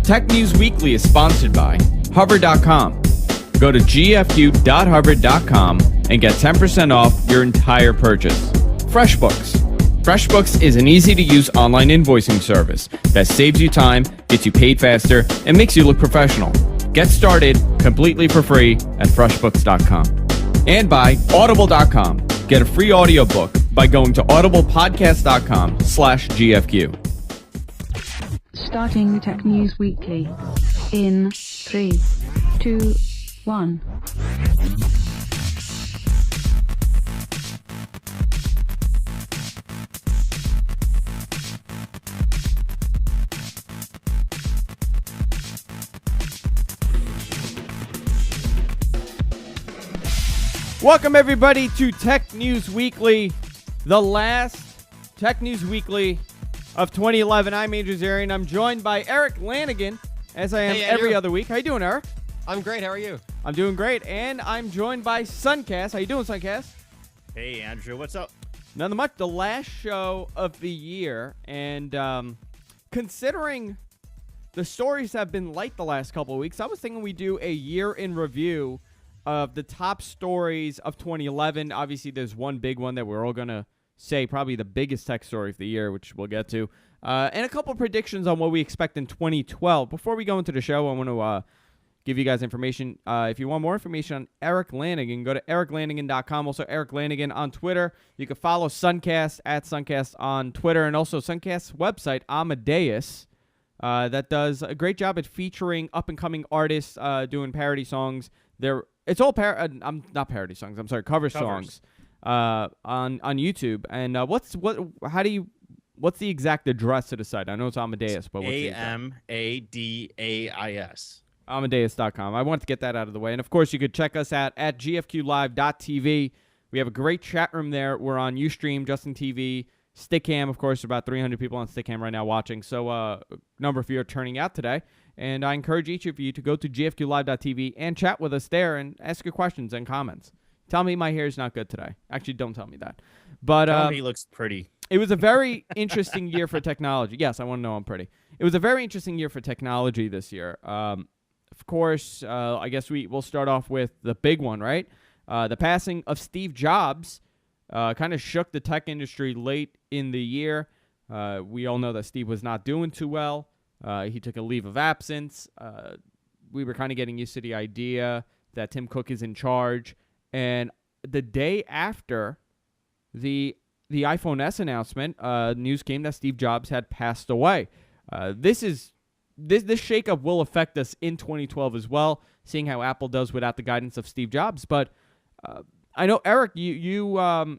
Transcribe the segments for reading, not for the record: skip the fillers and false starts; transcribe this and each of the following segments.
Tech News Weekly is sponsored by Hover.com. Go to gfu.hover.com and get 10% off your entire purchase. FreshBooks. FreshBooks is an easy-to-use online invoicing service that saves you time, gets you paid faster, and makes you look professional. Get started completely for free at freshbooks.com. And by Audible.com. Get a free audiobook by going to audiblepodcast.com/GFQ. Starting Tech News Weekly in 3, 2, 1. Welcome, everybody, to Tech News Weekly, the last Tech News Weekly of 2011. I'm Andrew Zarian. I'm joined by Erik Lanigan, as I am every other week. How you doing, Erik? I'm great. How are you? I'm doing great, and I'm joined by Sunkast. How you doing, Sunkast? Hey, Andrew. What's up? Nothing much. The last show of the year, and considering the stories have been light the last couple of weeks, I was thinking we do a year in review of the top stories of 2011. Obviously, there's one big one that we're all going to say probably the biggest tech story of the year, which we'll get to, and a couple predictions on what we expect in 2012. Before we go into the show, I want to give you guys information. If you want more information on Erik Lanigan, go to eriklanigan.com. Also, Erik Lanigan on Twitter. You can follow Sunkast at Sunkast on Twitter, and also Sunkast's website, Amadeus, that does a great job at featuring up-and-coming artists doing parody songs. It's all not parody songs. I'm sorry, cover songs on YouTube. And what's the exact address to the site? I know it's Amadeus, but what's the Amadeus? Amadeus.com. I wanted to get that out of the way. And of course, you could check us out at gfqlive.tv. We have a great chat room there. We're on Ustream, Justin TV, Stickam. Of course, about 300 people on Stickam right now watching. So a number of you are turning out today. And I encourage each of you to go to gfqlive.tv and chat with us there and ask your questions and comments. Tell me my hair is not good today. Actually, don't tell me that. But tell me he looks pretty. It was a very interesting year for technology. Yes, I want to know I'm pretty. It was a very interesting year for technology this year. Of course, I guess we'll start off with the big one, right? The passing of Steve Jobs kind of shook the tech industry late in the year. We all know that Steve was not doing too well. He took a leave of absence. We were kind of getting used to the idea that Tim Cook is in charge. And the day after the iPhone S announcement, news came that Steve Jobs had passed away. This shakeup will affect us in 2012 as well, seeing how Apple does without the guidance of Steve Jobs. But I know, Erik, you were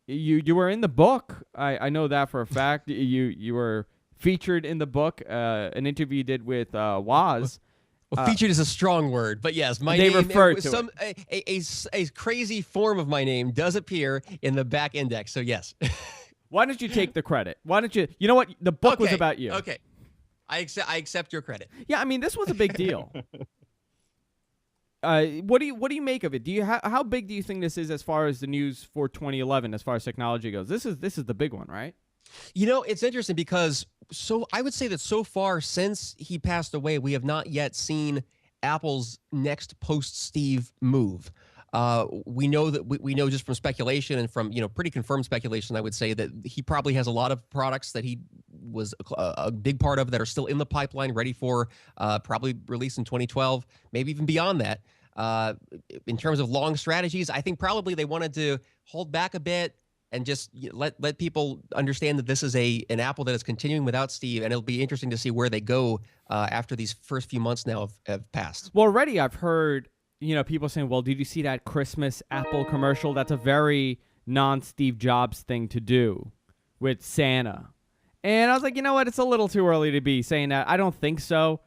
in the book. I know that for a fact. You were featured in the book, an interview you did with Woz. Well, featured is a strong word, but yes, my name, a crazy form of my name does appear in the back index, so yes. Why don't you take the credit? Why don't you? You know what? The book was about you. Okay, I accept your credit. Yeah, I mean, this was a big deal. What do you make of it? How big do you think this is as far as the news for 2011, as far as technology goes? This is the big one, right? You know, it's interesting because I would say that so far since he passed away, we have not yet seen Apple's next post-Steve move. We know just from speculation and from pretty confirmed speculation, I would say that he probably has a lot of products that he was a big part of that are still in the pipeline, ready for probably release in 2012, maybe even beyond that. In terms of long strategies, I think probably they wanted to hold back a bit and just let people understand that this is an Apple that is continuing without Steve, and it'll be interesting to see where they go after these first few months now have passed. Well, already I've heard people saying, well, did you see that Christmas Apple commercial? That's a very non-Steve Jobs thing to do with Santa. And I was like, you know what? It's a little too early to be saying that. I don't think so.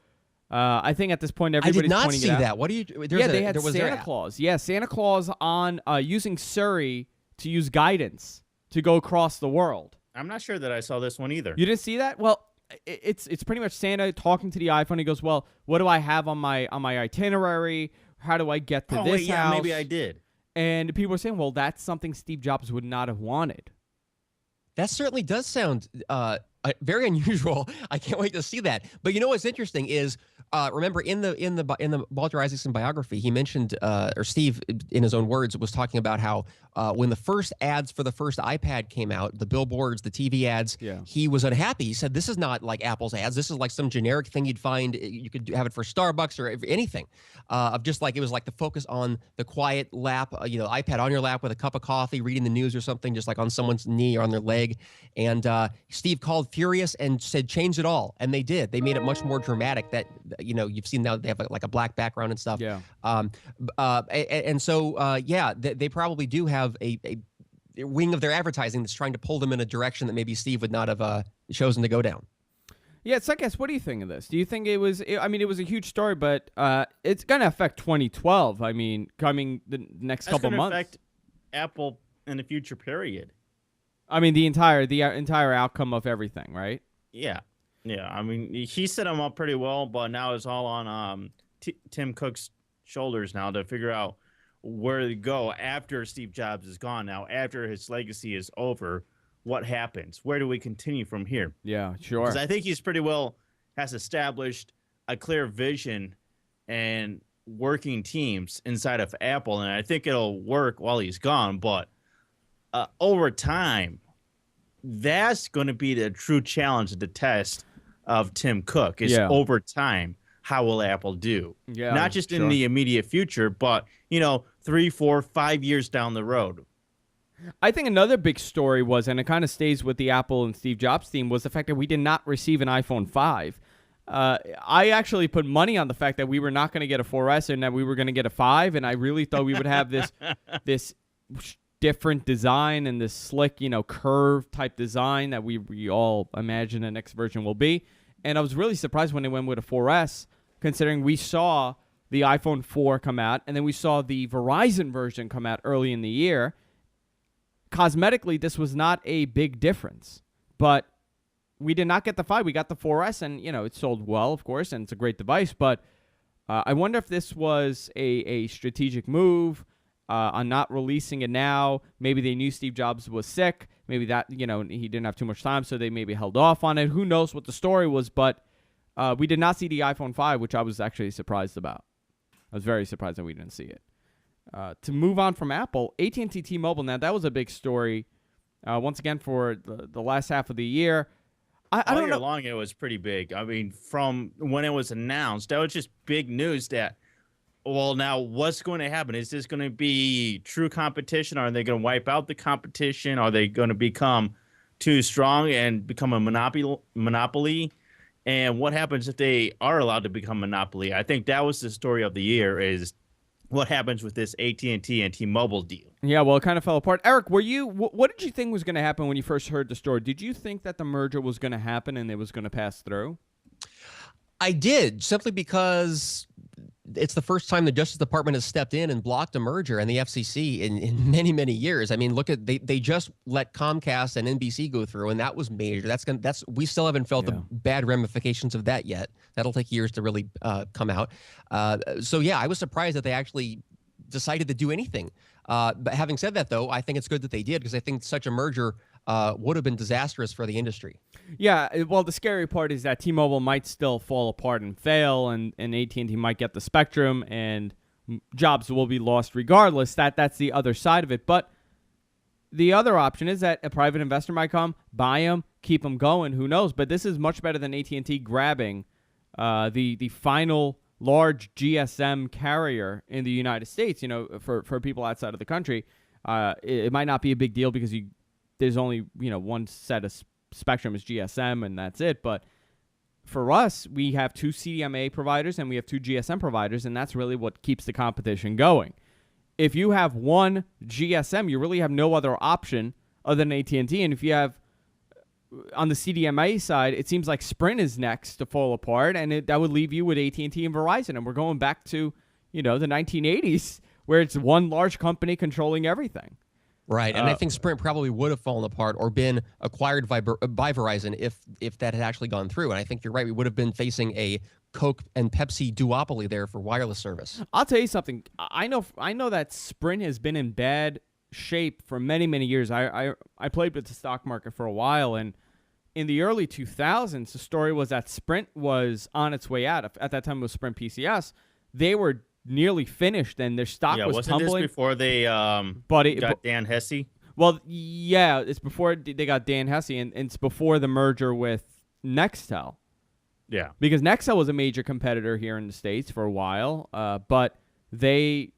I think at this point, everybody's pointing it out. I did not see that. What do you? They had Santa Claus. Yeah, Santa Claus on using Siri to use guidance to go across the world. I'm not sure that I saw this one either. You didn't see that? Well, it's pretty much Santa talking to the iPhone. He goes, well, what do I have on my itinerary? How do I get to this house? Maybe I did. And people were saying, well, that's something Steve Jobs would not have wanted. That certainly does sound very unusual. I can't wait to see that. But you know what's interesting is, remember in the Walter Isaacson biography, he mentioned, or Steve, in his own words, was talking about how when the first ads for the first iPad came out, the billboards, the TV ads, he was unhappy. He said, "This is not like Apple's ads. This is like some generic thing you'd find. You could have it for Starbucks or anything. Of just like it was like the focus on the quiet lap, iPad on your lap with a cup of coffee, reading the news or something, just like on someone's knee or on their leg." And Steve called furious and said, "Change it all," and they did. They made it much more dramatic. That you've seen now they have like a black background and stuff. Yeah. They probably do have a wing of their advertising that's trying to pull them in a direction that maybe Steve would not have chosen to go down. Yeah, Sunkast, what do you think of this? Do you think it was a huge story, but it's going to affect 2012. I mean, coming the next couple months. Affect Apple in the future period. I mean, the entire outcome of everything, right? Yeah. I mean, he set him up pretty well, but now it's all on Tim Cook's shoulders now to figure out where to go after Steve Jobs is gone. Now, after his legacy is over, what happens? Where do we continue from here? Yeah, sure. Because I think he's pretty well has established a clear vision and working teams inside of Apple, and I think it'll work while he's gone. But over time, that's going to be the true challenge, the test of Tim Cook is over time. How will Apple do? Yeah, not just in the immediate future, but 3, 4, 5 years down the road. I think another big story was, and it kind of stays with the Apple and Steve Jobs theme, was the fact that we did not receive an iPhone 5. I actually put money on the fact that we were not going to get a 4S and that we were going to get a 5, and I really thought we would have this different design and this slick, curve type design that we all imagine the next version will be. And I was really surprised when they went with a 4S, considering we saw the iPhone 4 come out, and then we saw the Verizon version come out early in the year. Cosmetically, this was not a big difference, but we did not get the 5. We got the 4S, and, it sold well, of course, and it's a great device, but I wonder if this was a strategic move on not releasing it now. Maybe they knew Steve Jobs was sick. Maybe that, he didn't have too much time, so they maybe held off on it. Who knows what the story was, but we did not see the iPhone 5, which I was actually surprised about. I was very surprised that we didn't see it. To move on from Apple, AT&T T-Mobile, now that was a big story once again for the last half of the year. I don't know. All year long, it was pretty big. I mean, from when it was announced, that was just big news that, well, now what's going to happen? Is this going to be true competition? Are they going to wipe out the competition? Are they going to become too strong and become a monopoly? And what happens if they are allowed to become monopoly? I think that was the story of the year, is what happens with this AT&T and T-Mobile deal. Yeah, well, it kind of fell apart. Eric, what did you think was going to happen when you first heard the story? Did you think that the merger was going to happen and it was going to pass through? I did, simply because it's the first time the Justice Department has stepped in and blocked a merger, and the FCC in many, many years. I mean, look at they just let Comcast and NBC go through, and that was major. We still haven't felt the bad ramifications of that yet. That'll take years to really come out. So yeah, I was surprised that they actually decided to do anything. But having said that, though, I think it's good that they did, because I think such a merger would have been disastrous for the industry. Yeah, well, the scary part is that T-Mobile might still fall apart and fail, and AT&T might get the spectrum, and jobs will be lost regardless. That's the other side of it. But the other option is that a private investor might come, buy them, keep them going. Who knows? But this is much better than AT&T grabbing the final large GSM carrier in the United States. For people outside of the country, it might not be a big deal because there's only one set of spectrum is GSM, and that's it. But for us, we have 2 CDMA providers and we have 2 GSM providers, and that's really what keeps the competition going. If you have one GSM, you really have no other option other than AT&T. And if you have on the CDMA side, it seems like Sprint is next to fall apart, and that would leave you with AT&T and Verizon. And we're going back to the 1980s, where it's one large company controlling everything. Right, and I think Sprint probably would have fallen apart or been acquired by Verizon if that had actually gone through. And I think you're right. We would have been facing a Coke and Pepsi duopoly there for wireless service. I'll tell you something. I know that Sprint has been in bad shape for many, many years. I played with the stock market for a while, and in the early 2000s, the story was that Sprint was on its way out. At that time, it was Sprint PCS. They were nearly finished, and their stock was wasn't tumbling. this before they got Dan Hesse? Well, yeah, it's before they got Dan Hesse, and it's before the merger with Nextel. Yeah. Because Nextel was a major competitor here in the States for a while, but they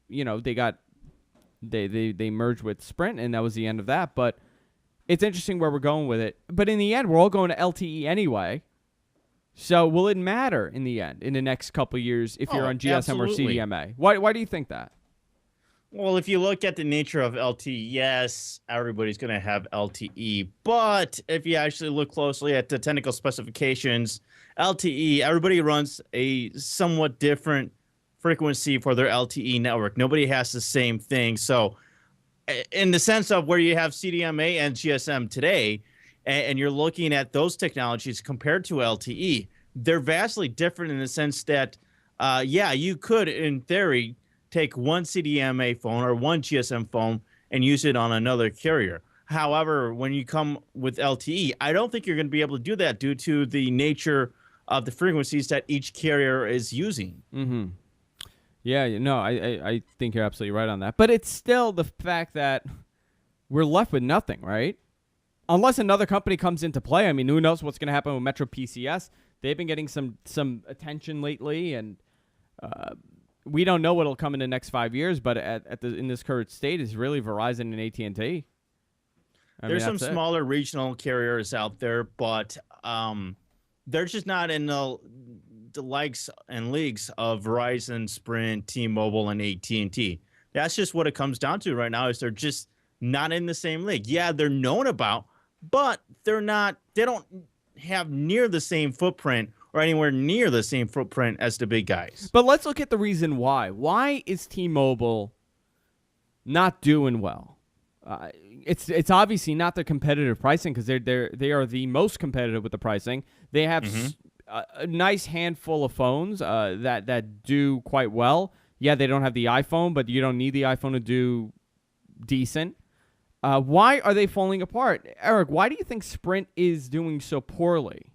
merged with Sprint, and that was the end of that. But it's interesting where we're going with it. But in the end, we're all going to LTE anyway. So will it matter in the end, in the next couple of years, if you're on GSM absolutely. or CDMA? Why do you think that? Well, if you look at the nature of LTE, yes, everybody's going to have LTE. But if you actually look closely at the technical specifications, LTE, everybody runs a somewhat different frequency for their LTE network. Nobody has the same thing. So in the sense of where you have CDMA and GSM today, and you're looking at those technologies compared to LTE, they're vastly different in the sense that, you could, in theory, take one CDMA phone or one GSM phone and use it on another carrier. However, when you come with LTE, I don't think you're going to be able to do that due to the nature of the frequencies that each carrier is using. Mm-hmm. Yeah, no, I think you're absolutely right on that. But it's still the fact that we're left with nothing, right? Unless another company comes into play. I mean, who knows what's going to happen with Metro PCS? They've been getting some attention lately, and we don't know what'll come in the next 5 years. But in this current state, is really Verizon and AT&T. There's some smaller regional carriers out there, but they're just not in the likes and leagues of Verizon, Sprint, T-Mobile, and AT&T. That's just what it comes down to right now. Is they're just not in the same league. Yeah, they're known about, but they're not. They don't have near the same footprint or anywhere near the same footprint as the big guys. But let's look at the reason why. Why is T-Mobile not doing well? It's obviously not the competitive pricing, because they are the most competitive with the pricing. They have a nice handful of phones that do quite well. Yeah, they don't have the iPhone, but you don't need the iPhone to do decent. Why are they falling apart? Erik, why do you think Sprint is doing so poorly?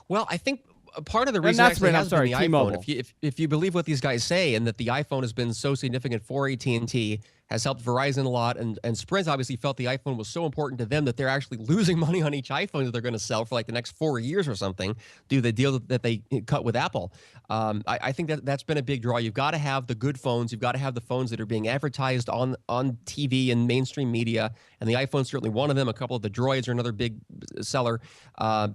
Well, I think part of the reason actually has been the T-Mobile. iPhone. If you believe what these guys say, and that the iPhone has been so significant for AT&T, has helped Verizon a lot, and Sprint obviously felt the iPhone was so important to them that they're actually losing money on each iPhone that they're going to sell for like the next 4 years or something, due to the deal that they cut with Apple. I think that's been a big draw. You've got to have the good phones. You've got to have the phones that are being advertised on TV and mainstream media, and the iPhone's certainly one of them. A couple of the Droids are another big seller. Have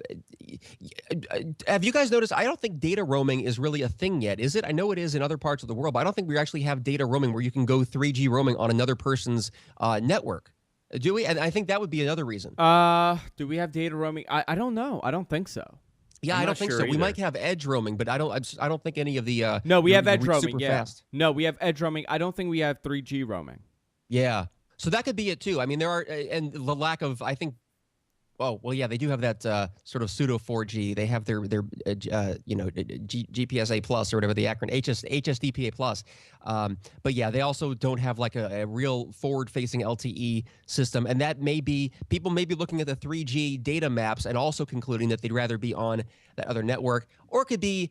you guys noticed? I don't think data roaming is really a thing yet, is it? I know it is in other parts of the world, but I don't think we actually have data roaming where you can go 3G roaming on another person's network. Do we? And I think that would be another reason. Do we have data roaming? I don't know. I don't think so. Yeah, I don't think so. We might have edge roaming, but I don't think any of the no, we have edge roaming. Super Yeah. fast. No, we have edge roaming. I don't think we have 3G roaming. Yeah. So that could be it too. I mean, there are, and the lack of, I think. Oh, well, yeah, they do have that sort of pseudo 4G. They have their GPSA plus or whatever the acronym, HSDPA plus. But yeah, they also don't have like a real forward-facing LTE system, and that may be, people may be looking at the 3G data maps and also concluding that they'd rather be on that other network. Or it could be,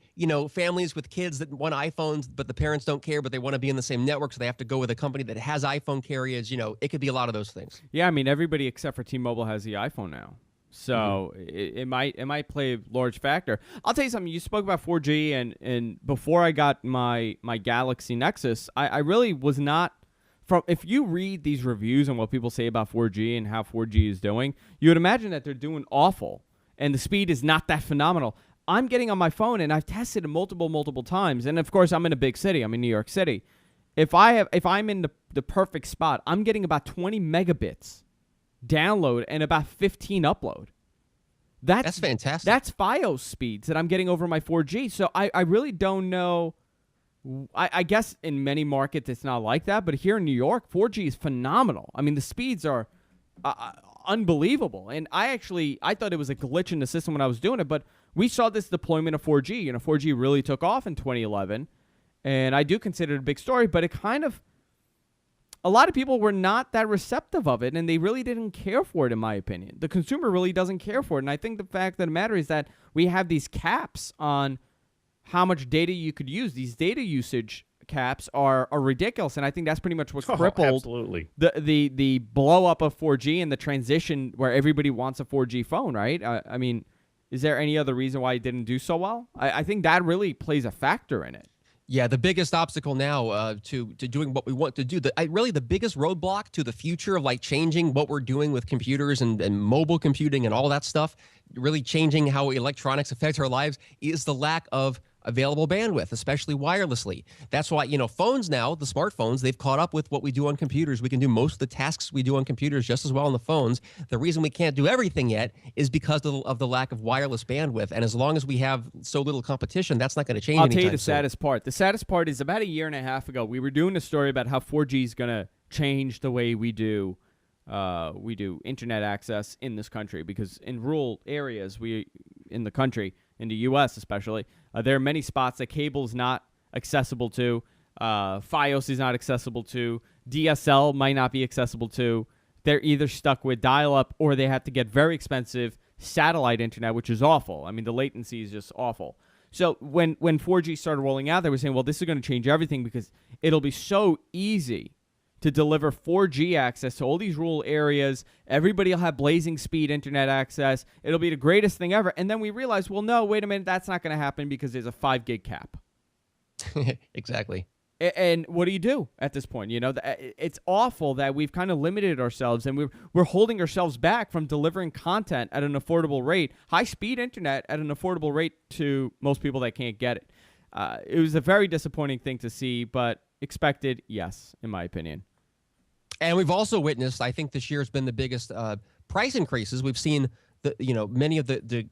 families with kids that want iPhones, but the parents don't care, but they want to be in the same network, so they have to go with a company that has iPhone carriers. It could be a lot of those things. Yeah, I mean, everybody except for T-Mobile has the iPhone now. So it might play a large factor. I'll tell you something. You spoke about 4G, and before I got my Galaxy Nexus, I really was not from. If you read these reviews and what people say about 4G and how 4G is doing, you would imagine that they're doing awful, and the speed is not that phenomenal. I'm getting on my phone, and I've tested it multiple times, and of course I'm in a big city. I'm in New York City. If I'm in the perfect spot, I'm getting about 20 megabits download and about 15 upload. That's fantastic. That's Fios speeds that I'm getting over my 4G. So I really don't know. I guess in many markets it's not like that, but here in New York, 4G is phenomenal. I mean, the speeds are unbelievable. And I thought it was a glitch in the system when I was doing it, but we saw this deployment of 4G. 4G really took off in 2011, and I do consider it a big story, but it kind of, a lot of people were not that receptive of it, and they really didn't care for it, in my opinion. The consumer really doesn't care for it, and I think the fact of the matter is that we have these caps on how much data you could use. These data usage caps are ridiculous, and I think that's pretty much what crippled absolutely. the blow up of 4G and the transition where everybody wants a 4G phone, right? I mean, is there any other reason why it didn't do so well? I think that really plays a factor in it. Yeah, the biggest obstacle now to doing what we want to do, really the biggest roadblock to the future of like changing what we're doing with computers and mobile computing and all that stuff, really changing how electronics affects our lives, is the lack of available bandwidth, especially wirelessly. That's why, phones now, the smartphones, they've caught up with what we do on computers. We can do most of the tasks we do on computers just as well on the phones. The reason we can't do everything yet is because of the lack of wireless bandwidth. And as long as we have so little competition, that's not going to change I'll anytime tell you the soon. saddest part. The saddest part is about a year and a half ago, we were doing a story about how 4G is going to change the way we do internet access in this country, because in rural areas in the country, in the U.S. especially, there are many spots that cable is not accessible to, Fios is not accessible to, DSL might not be accessible to. They're either stuck with dial-up or they have to get very expensive satellite internet, which is awful. I mean, the latency is just awful. So when 4G started rolling out, they were saying, well, this is going to change everything because it'll be so easy to deliver 4G access to all these rural areas. Everybody will have blazing speed internet access. It'll be the greatest thing ever. And then we realized, well, no, wait a minute, that's not going to happen because there's a 5 gig cap. Exactly. And what do you do at this point? It's awful that we've kind of limited ourselves, and we're holding ourselves back from delivering content at an affordable rate, high-speed internet at an affordable rate to most people that can't get it. It was a very disappointing thing to see, but expected, yes, in my opinion. And we've also witnessed, I think this year has been the biggest price increases. We've seen many of the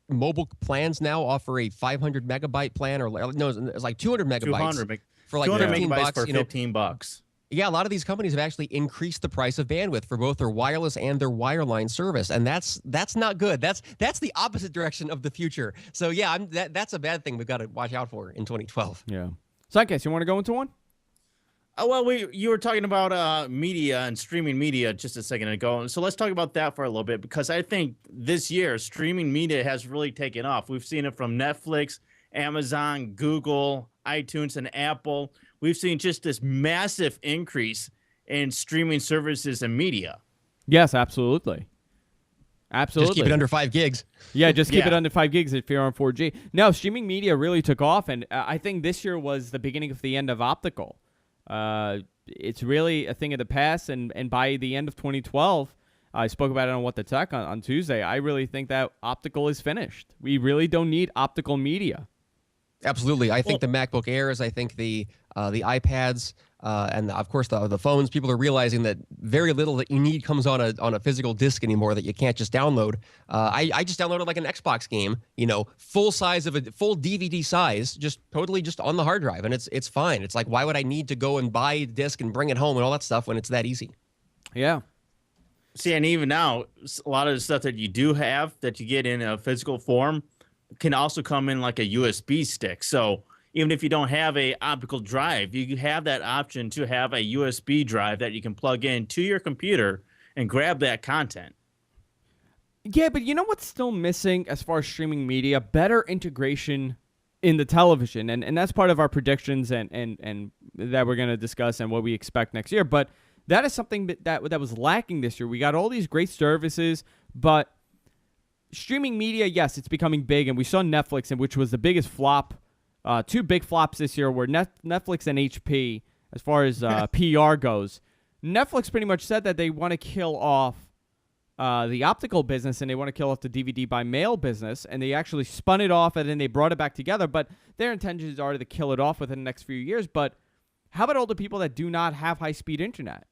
mobile plans now offer a 500 megabyte plan, or no, it's like 200 megabytes for like 15 megabytes bucks. For $15. Yeah, a lot of these companies have actually increased the price of bandwidth for both their wireless and their wireline service, and that's not good. That's the opposite direction of the future. So yeah, that's a bad thing we've got to watch out for in 2012. Yeah. Sunkast, you want to go into one? Well, you were talking about media and streaming media just a second ago. So let's talk about that for a little bit, because I think this year streaming media has really taken off. We've seen it from Netflix, Amazon, Google, iTunes, and Apple. We've seen just this massive increase in streaming services and media. Yes, absolutely. Absolutely. Just keep it under 5 gigs. Yeah, just keep it under 5 gigs if you're on 4G. No, streaming media really took off, and I think this year was the beginning of the end of optical. It's really a thing of the past, and by the end of 2012, I spoke about it on What the Tech on Tuesday, I really think that optical is finished. We really don't need optical media. Absolutely. I think the MacBook Airs, I think the iPads, and of course the phones, people are realizing that very little that you need comes on a physical disc anymore, that you can't just download. I just downloaded like an Xbox game, full size of a full DVD size, just totally just on the hard drive, and it's fine. It's like, why would I need to go and buy a disc and bring it home and all that stuff when it's that easy? Yeah. See, and even now, a lot of the stuff that you do have that you get in a physical form can also come in like a USB stick. So even if you don't have a optical drive, you have that option to have a USB drive that you can plug in to your computer and grab that content. Yeah, but you know what's still missing as far as streaming media? Better integration in the television. And that's part of our predictions and that we're going to discuss and what we expect next year. But that is something that was lacking this year. We got all these great services, but streaming media, yes, it's becoming big. And we saw Netflix, which was the biggest flop. 2 big flops this year were Netflix and HP as far as PR goes. Netflix pretty much said that they want to kill off the optical business, and they want to kill off the DVD by mail business, and they actually spun it off, and then they brought it back together. But their intentions are to kill it off within the next few years. But how about all the people that do not have high-speed internet?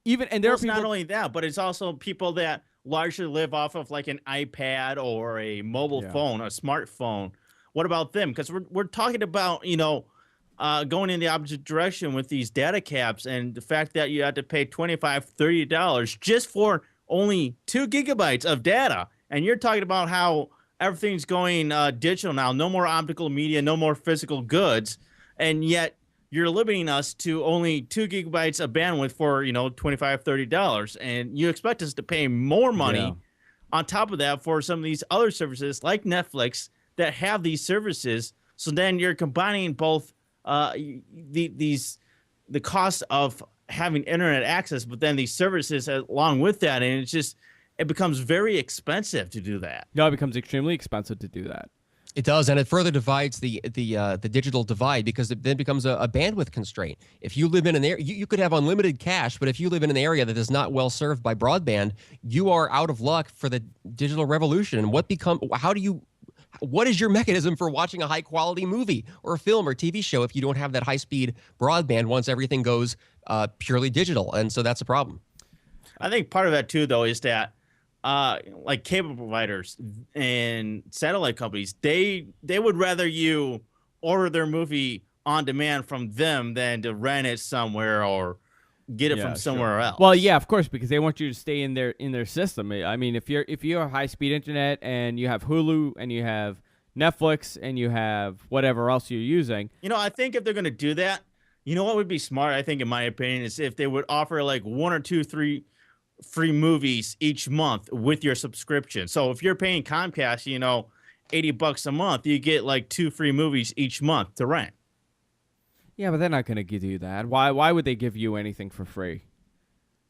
It's not only that, but it's also people that largely live off of like an iPad or a mobile phone, a smartphone. What about them? Because we're talking about, going in the opposite direction with these data caps, and the fact that you have to pay $25, $30 just for only 2 gigabytes of data. And you're talking about how everything's going digital now. No more optical media, no more physical goods. And yet you're limiting us to only 2 gigabytes of bandwidth for, $25, $30. And you expect us to pay more money on top of that for some of these other services like Netflix that have these services. So then you're combining both the cost of having internet access, but then these services along with that. And it becomes very expensive to do that. No, it becomes extremely expensive to do that. It does, and it further divides the digital divide, because it then becomes a bandwidth constraint. If you live in an area, you could have unlimited cache, but if you live in an area that is not well served by broadband, you are out of luck for the digital revolution. And what is your mechanism for watching a high quality movie or a film or TV show if you don't have that high speed broadband once everything goes purely digital? And so that's a problem. I think part of that too, though, is that like cable providers and satellite companies, they would rather you order their movie on demand from them than to rent it somewhere or get it from somewhere else. Well, yeah, of course, because they want you to stay in their system. I mean, if you're high speed internet and you have Hulu and you have Netflix and you have whatever else you're using, I think if they're going to do that, what would be smart, I think, in my opinion, is if they would offer like 1 or 2, 3 free movies each month with your subscription. So if you're paying Comcast, $80 a month, you get like 2 free movies each month to rent. Yeah, but they're not going to give you that. Why would they give you anything for free?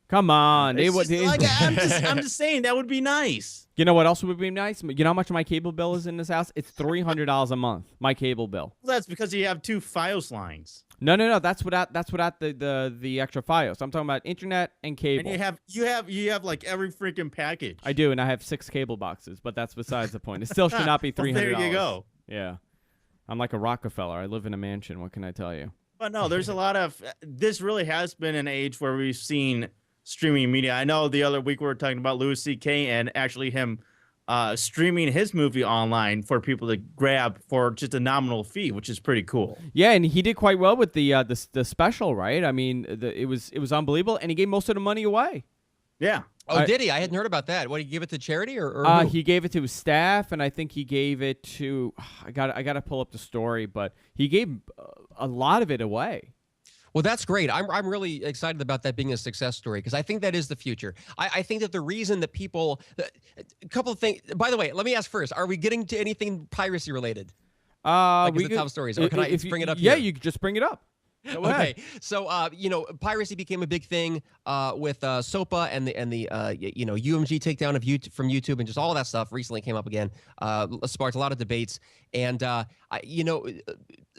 Come on. I'm just saying that would be nice. You know what else would be nice? You know how much my cable bill is in this house? It's $300 a month, my cable bill. Well, that's because you have 2 Fios lines. No. That's without the extra Fios. I'm talking about internet and cable. And you have like every freaking package. I do, and I have 6 cable boxes, but that's besides the point. It still should not be $300. Well, there you go. Yeah. I'm like a Rockefeller. I live in a mansion. What can I tell you? But no, there's a lot of this. Really has been an age where we've seen streaming media. I know the other week we were talking about Louis C.K. and actually him streaming his movie online for people to grab for just a nominal fee, which is pretty cool. Yeah, and he did quite well with the special, right? I mean, it was unbelievable, and he gave most of the money away. Yeah. Oh, did he? I hadn't heard about that. What, did he give it to charity or who? He gave it to his staff, and I think he gave it to I got to pull up the story, but he gave a lot of it away. Well, that's great. I'm really excited about that being a success story, because I think that is the future. I think that the reason that people a couple of things. By the way, let me ask first: are we getting to anything piracy related? Like the top stories, or can I bring it up? Yeah, here? you could just bring it up. Okay, so piracy became a big thing with SOPA and the UMG takedown of from YouTube, and just all that stuff recently came up again. Sparked a lot of debates, and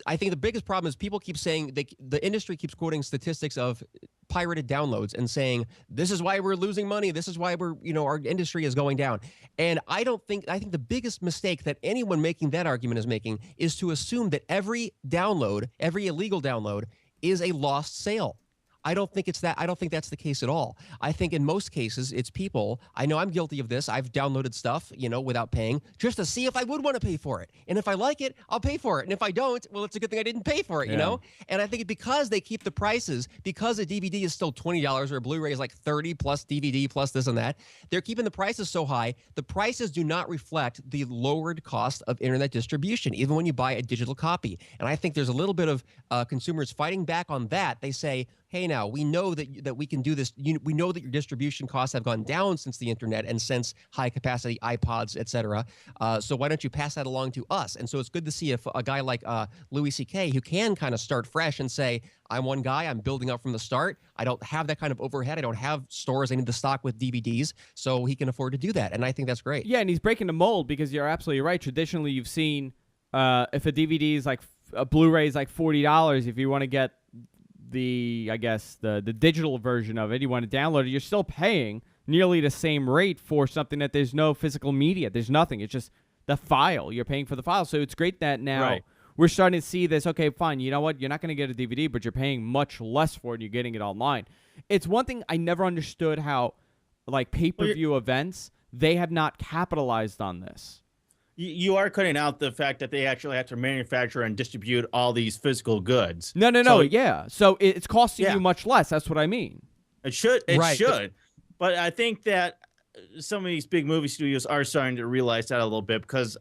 I think the biggest problem is people keep saying the industry keeps quoting statistics of pirated downloads and saying this is why we're losing money, this is why our industry is going down. And I think the biggest mistake that anyone making that argument is making is to assume that every illegal download is a lost sale. I don't think it's that. I don't think that's the case at all. I think in most cases, it's people. I know I'm guilty of this. I've downloaded stuff, without paying, just to see if I would want to pay for it. And if I like it, I'll pay for it. And if I don't, well, it's a good thing I didn't pay for it, And I think because they keep the prices, because a DVD is still $20 or a Blu-ray is like $30 plus DVD plus this and that, they're keeping the prices so high. The prices do not reflect the lowered cost of internet distribution, even when you buy a digital copy. And I think there's a little bit of consumers fighting back on that. They say, hey, now we know that we can do this. We know that your distribution costs have gone down since the internet and since high capacity iPods, etc. So why don't you pass that along to us? And so it's good to see if a guy like Louis C.K., who can kind of start fresh and say, I'm one guy, I'm building up from the start. I don't have that kind of overhead. I don't have stores I need to stock with DVDs, so he can afford to do that. And I think that's great. Yeah, and he's breaking the mold, because you're absolutely right. Traditionally, you've seen if a DVD is like a Blu-ray is like $40, if you want to get the digital version of it, you want to download it, you're still paying nearly the same rate for something that there's no physical media. There's nothing. It's just the file. You're paying for the file. So it's great that now we're starting to see this. Okay, fine. You know what? You're not going to get a DVD, but you're paying much less for it, and you're getting it online. It's one thing I never understood how, like, pay-per-view events, they have not capitalized on this. You are cutting out the fact that they actually have to manufacture and distribute all these physical goods. No, yeah. So it's costing you much less. That's what I mean. It should. But I think that some of these big movie studios are starting to realize that a little bit, because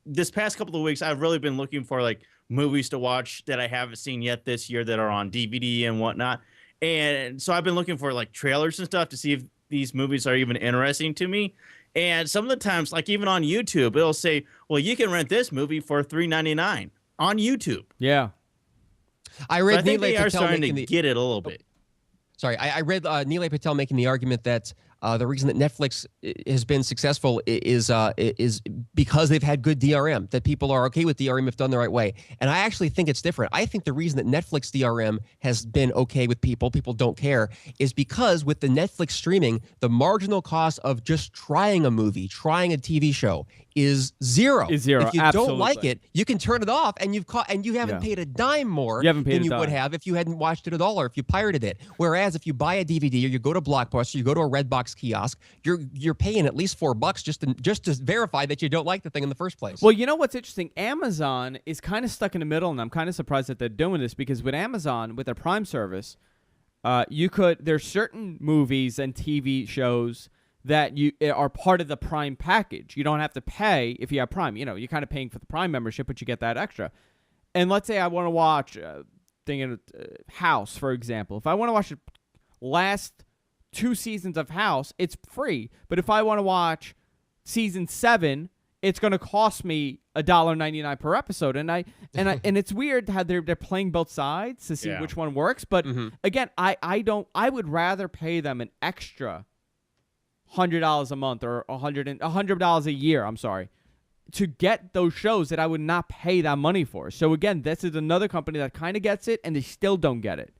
this past couple of weeks, I've really been looking for like movies to watch that I haven't seen yet this year that are on DVD and whatnot. And so I've been looking for like trailers and stuff to see if these movies are even interesting to me. And some of the times, like even on YouTube, it'll say, well, you can rent this movie for $3.99 on YouTube. Yeah. I So read I think Neelay they are Patel starting making to get it a little bit. Sorry, I read Neelay Patel making the argument that the reason that Netflix has been successful is because they've had good DRM, that people are okay with DRM if done the right way. And I actually think it's different. I think the reason that Netflix DRM has been okay with people don't care, is because with the Netflix streaming, the marginal cost of just trying a movie, trying a TV show is zero. Is zero, If you absolutely. don't like it, you can turn it off, and you haven't paid a dime more than you would have if you hadn't watched it at all or if you pirated it. Whereas if you buy a DVD or you go to Blockbuster, you go to a Redbox kiosk, you're paying at least $4 just to verify that you don't like the thing in the first place. Well, you know what's interesting? Amazon is kind of stuck in the middle, and I'm kind of surprised that they're doing this, because with Amazon, with their Prime service, there's certain movies and TV shows that are part of the Prime package. You don't have to pay if you have Prime. You know, you're kind of paying for the Prime membership, but you get that extra. And let's say I want to watch House, for example. If I want to watch the last 2 seasons of House, it's free. But if I want to watch season 7, it's going to cost me $1.99 per episode. And and it's weird how they're playing both sides to see which one works. But again, I would rather pay them an extra $100 a month or $100 a year, I'm sorry, to get those shows that I would not pay that money for. So again, this is another company that kind of gets it, and they still don't get it.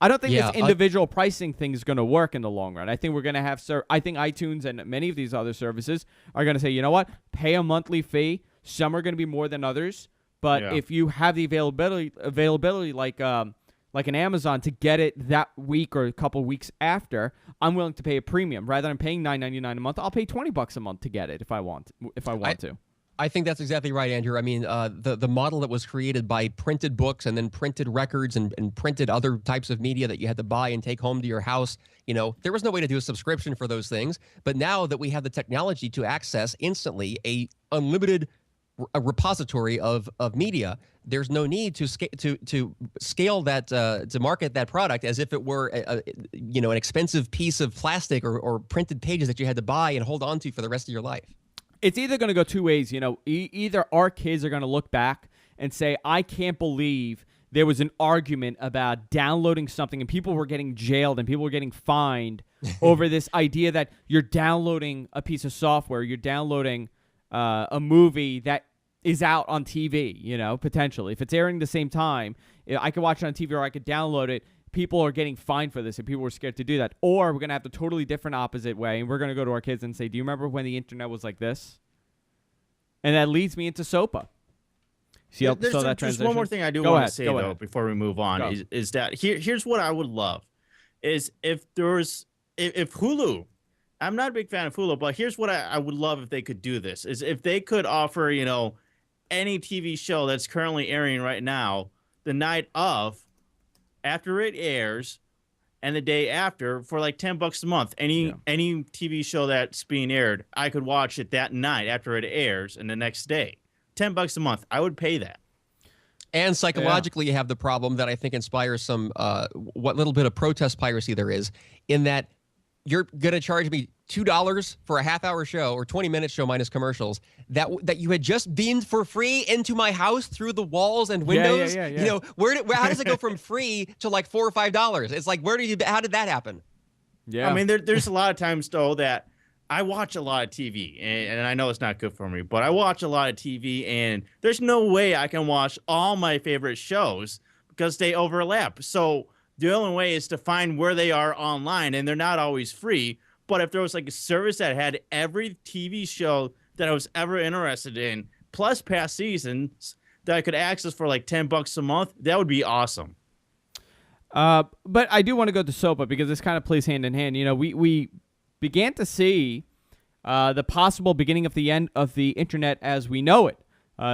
I don't think this individual pricing thing is going to work in the long run. I think we're going to have I think iTunes and many of these other services are going to say, you know what, pay a monthly fee. Some are going to be more than others, but if you have the availability like an Amazon to get it that week or a couple weeks after, I'm willing to pay a premium. Rather than paying $9.99 a month, I'll pay $20 a month to get it if I want to. I think that's exactly right, Andrew. I mean, the model that was created by printed books and then printed records and printed other types of media that you had to buy and take home to your house, there was no way to do a subscription for those things. But now that we have the technology to access instantly a unlimited repository of media, there's no need to scale that to market that product as if it were an expensive piece of plastic or printed pages that you had to buy and hold on to for the rest of your life. It's either going to go two ways. Either our kids are going to look back and say, I can't believe there was an argument about downloading something and people were getting jailed and people were getting fined over this idea that you're downloading a piece of software, you're downloading a movie that is out on TV, potentially. If it's airing the same time, I could watch it on TV or I could download it. People are getting fined for this, and people were scared to do that. Or we're going to have the totally different opposite way, and we're going to go to our kids and say, do you remember when the internet was like this? And that leads me into SOPA. See how that transition? There's one more thing I do want to say, though, before we move on, is that here's what I would love, is if Hulu, I'm not a big fan of Hulu, but here's what I would love if they could do this, is if they could offer, any TV show that's currently airing right now, the night of, after it airs, and the day after for like $10 a month. Any TV show that's being aired, I could watch it that night after it airs and the next day. $10 a month. I would pay that. And psychologically, you have the problem that I think inspires some what little bit of protest piracy there is, in that you're going to charge me $2 for a half-hour show or 20-minute show minus commercials that you had just beamed for free into my house through the walls and windows. Yeah. How does it go from free to like $4 or $5? It's like, how did that happen? Yeah. I mean, there's a lot of times, though, that I watch a lot of TV, and I know it's not good for me, but I watch a lot of TV, and there's no way I can watch all my favorite shows because they overlap. So the only way is to find where they are online, and they're not always free. But if there was like a service that had every TV show that I was ever interested in, plus past seasons that I could access for like $10 a month, that would be awesome. But I do want to go to SOPA because this kind of plays hand in hand. We began to see the possible beginning of the end of the internet as we know it.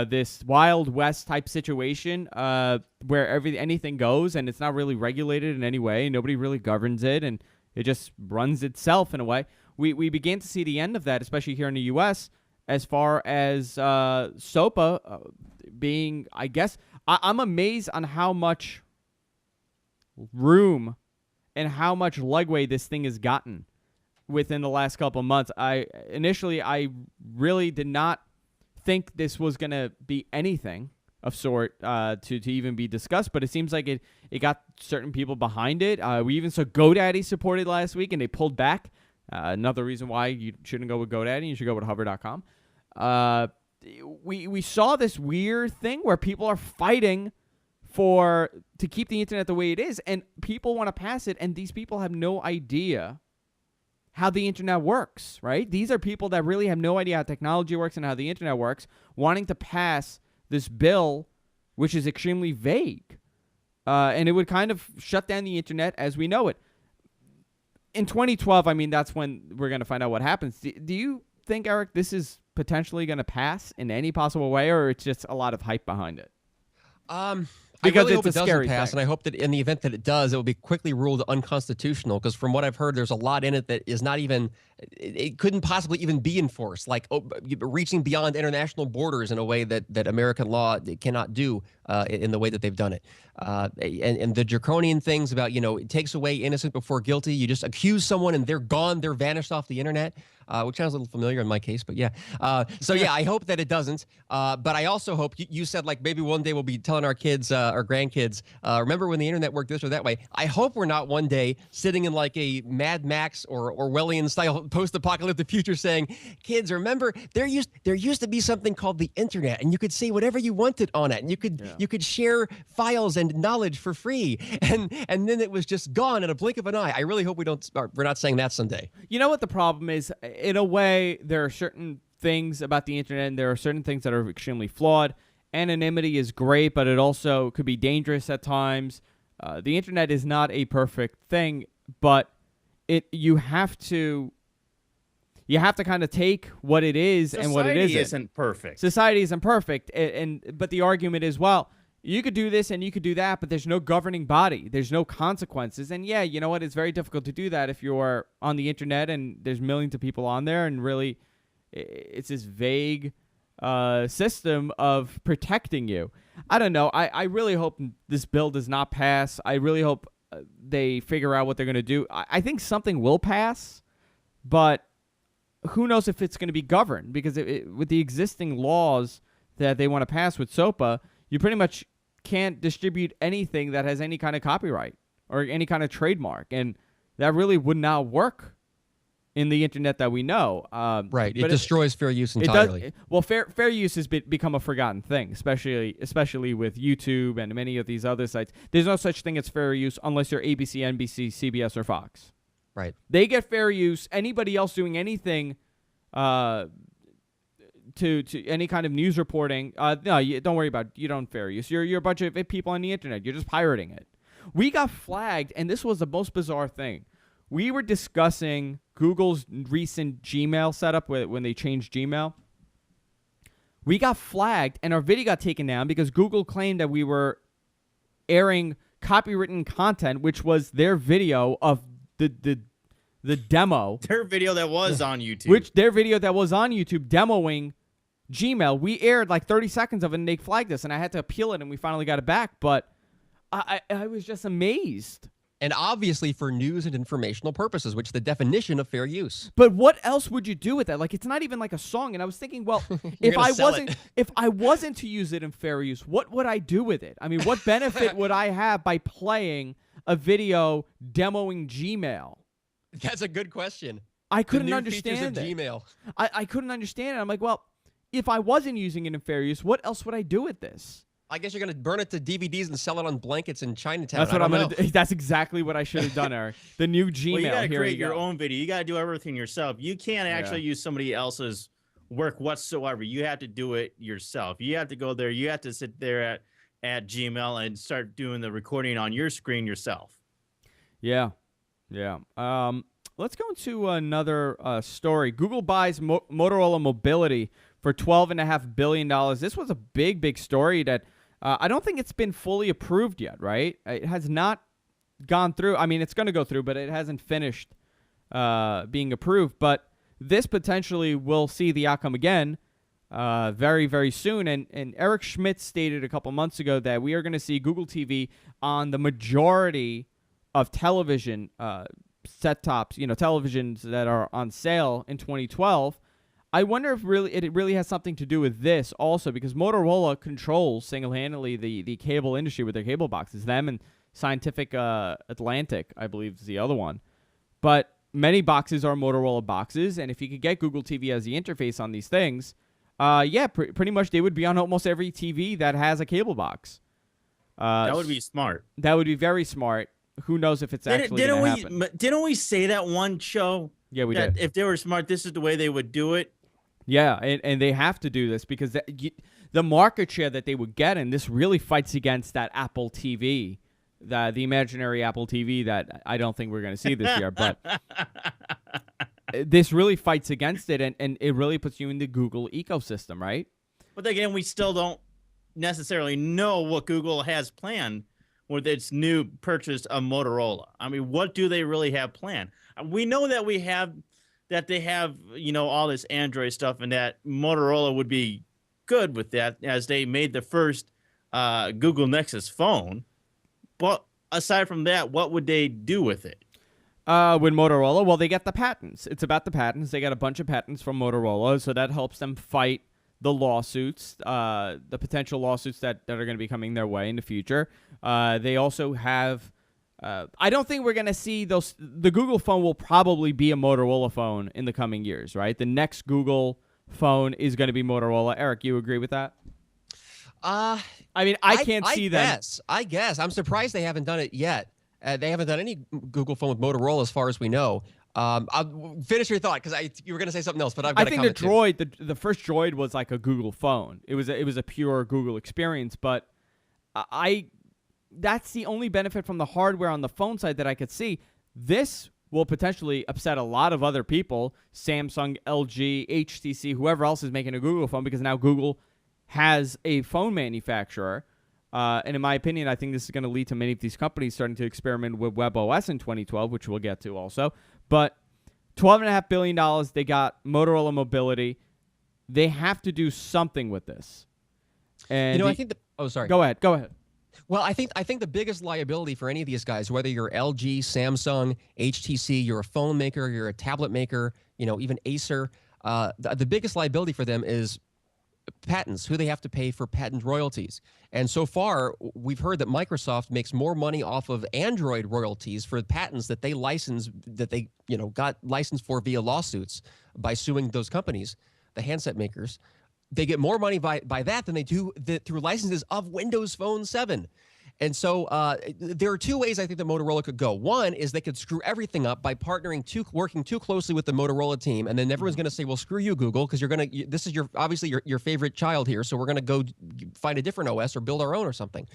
This Wild West type situation where anything goes and it's not really regulated in any way. Nobody really governs it, and it just runs itself in a way. We began to see the end of that, especially here in the U.S., as far as SOPA being, I guess, I'm amazed on how much room and how much legway this thing has gotten within the last couple of months. I really did not think this was going to be anything of sort to even be discussed, but it seems like it got certain people behind it. We even saw GoDaddy supported last week, and they pulled back. Another reason why you shouldn't go with GoDaddy, you should go with hover.com. We saw this weird thing where people are fighting to keep the internet the way it is, and people want to pass it, and these people have no idea how the internet works, right? These are people that really have no idea how technology works and how the internet works, wanting to pass this bill, which is extremely vague. And it would kind of shut down the internet as we know it. In 2012, I mean, that's when we're going to find out what happens. Do you think, Eric, this is potentially going to pass in any possible way, or it's just a lot of hype behind it? Because I really hope it's it a doesn't scary pass, thing. and I hope that in the event that it does, it will be quickly ruled unconstitutional. Because from what I've heard, there's a lot in it that is not even, it couldn't possibly even be enforced, like reaching beyond international borders in a way that American law cannot do in the way that they've done it. And the draconian things about, it takes away innocent before guilty. You just accuse someone and they're gone, they're vanished off the internet. Which sounds a little familiar in my case, but yeah. I hope that it doesn't. But I also hope you said like maybe one day we'll be telling our kids, our grandkids, remember when the internet worked this or that way. I hope we're not one day sitting in like a Mad Max or Orwellian style post-apocalyptic future saying, kids, remember there used to be something called the internet, and you could say whatever you wanted on it, and you could share files and knowledge for free, and then it was just gone in a blink of an eye. I really hope we're not saying that someday. You know what the problem is? In a way, there are certain things about the internet, and there are certain things that are extremely flawed. Anonymity is great, but it also could be dangerous at times. The internet is not a perfect thing, but you have to kind of take what it is and what it isn't. Society isn't perfect. Society isn't perfect, but the argument is, well, you could do this and you could do that, but there's no governing body. There's no consequences. And yeah, you know what? It's very difficult to do that if you're on the internet and there's millions of people on there, and really it's this vague system of protecting you. I don't know. I really hope this bill does not pass. I really hope they figure out what they're going to do. I think something will pass, but who knows if it's going to be governed, because with the existing laws that they want to pass with SOPA, you pretty much can't distribute anything that has any kind of copyright or any kind of trademark, and that really would not work in the internet that we know. Right, it destroys fair use entirely. Fair use has become a forgotten thing, especially with YouTube and many of these other sites. There's no such thing as fair use unless you're ABC, NBC, CBS, or Fox. Right. They get fair use. Anybody else doing anything to any kind of news reporting, don't worry about it. You don't fair use. You're a bunch of people on the internet. You're just pirating it. We got flagged, and this was the most bizarre thing. We were discussing Google's recent Gmail setup when they changed Gmail. We got flagged, and our video got taken down because Google claimed that we were airing copywritten content, which was their video of the demo. Their video that was on YouTube. Their video that was on YouTube demoing Gmail. We aired like 30 seconds of it, and they flagged us, and I had to appeal it, and we finally got it back. But I was just amazed. And obviously for news and informational purposes, which is the definition of fair use. But what else would you do with that? Like, it's not even like a song. And I was thinking, well, if I wasn't to use it in fair use, what would I do with it? I mean, what benefit would I have by playing a video demoing Gmail? That's a good question. I couldn't the new understand features it. of Gmail. I couldn't understand it. I'm like, well, if I wasn't using it in fair use, what else would I do with this? I guess you're going to burn it to DVDs and sell it on blankets in Chinatown. That's what I'm going to do. That's exactly what I should have done, Eric. The new Gmail. Well, you got to Here create you your go. own video. You got to do everything yourself. You can't actually use somebody else's work whatsoever. You have to do it yourself. You have to go there. You have to sit there at Gmail and start doing the recording on your screen yourself. Yeah. Let's go into another story. Google buys Motorola Mobility for $12.5 billion. This was a big story that I don't think it's been fully approved yet, right? It has not gone through. I mean, it's going to go through, but it hasn't finished being approved. But this potentially will see the outcome again. very, very soon. And Eric Schmidt stated a couple months ago that we are going to see Google TV on the majority of television set tops, televisions that are on sale in 2012. I wonder if it really has something to do with this also, because Motorola controls single-handedly the cable industry with their cable boxes. Them and Scientific Atlantic, I believe, is the other one. But many boxes are Motorola boxes, and if you could get Google TV as the interface on these things, pretty much they would be on almost every TV that has a cable box. That would be smart. That would be very smart. Who knows if it's actually going to happen. Didn't we say that one show? Yeah, we did. If they were smart, this is the way they would do it. Yeah, and they have to do this because the market share that they would get, and this really fights against that Apple TV, the imaginary Apple TV that I don't think we're going to see this year. But this really fights against it, and it really puts you in the Google ecosystem, right? But again, we still don't necessarily know what Google has planned with its new purchase of Motorola. I mean, what do they really have planned? We know that they have, all this Android stuff, and that Motorola would be good with that as they made the first Google Nexus phone. But aside from that, what would they do with it? With Motorola, well, they get the patents. It's about the patents. They got a bunch of patents from Motorola, so that helps them fight the lawsuits, the potential lawsuits that are going to be coming their way in the future. They also have... I don't think we're going to see those. The Google phone will probably be a Motorola phone in the coming years, right? The next Google phone is going to be Motorola. Eric, you agree with that? I mean, I can't see that. I guess. I'm surprised they haven't done it yet. They haven't done any Google phone with Motorola as far as we know. I'll finish your thought because you were going to say something else, but I've got I think the Droid, the first Droid was like a Google phone. It was a pure Google experience, but that's the only benefit from the hardware on the phone side that I could see. This will potentially upset a lot of other people, Samsung, LG, HTC, whoever else is making a Google phone, because now Google has a phone manufacturer. And in my opinion, I think this is going to lead to many of these companies starting to experiment with WebOS in 2012, which we'll get to also. But $12.5 billion, they got Motorola Mobility. They have to do something with this. And I think sorry. Go ahead. Well, I think the biggest liability for any of these guys, whether you're LG, Samsung, HTC, you're a phone maker, you're a tablet maker, even Acer, the biggest liability for them is patents, who they have to pay for patent royalties. And so far, we've heard that Microsoft makes more money off of Android royalties for patents that they license, that they got licensed for via lawsuits by suing those companies, the handset makers. They get more money by that than they do through licenses of Windows Phone 7. And so there are two ways I think that Motorola could go. One is they could screw everything up by working too closely with the Motorola team, and then everyone's going to say, "Well, screw you, Google, because this is obviously your favorite child here, so we're going to go find a different OS or build our own or something."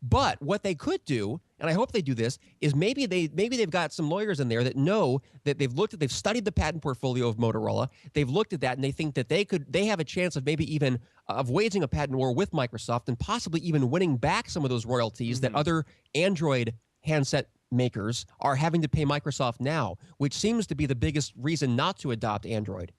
But what they could do, and I hope they do this, is maybe they've got some lawyers in there that know that they've studied the patent portfolio of Motorola, they've looked at that, and they think that they have a chance of maybe even of waging a patent war with Microsoft and possibly even winning back some of those royalties that other Android handset makers are having to pay Microsoft now, which seems to be the biggest reason not to adopt Android.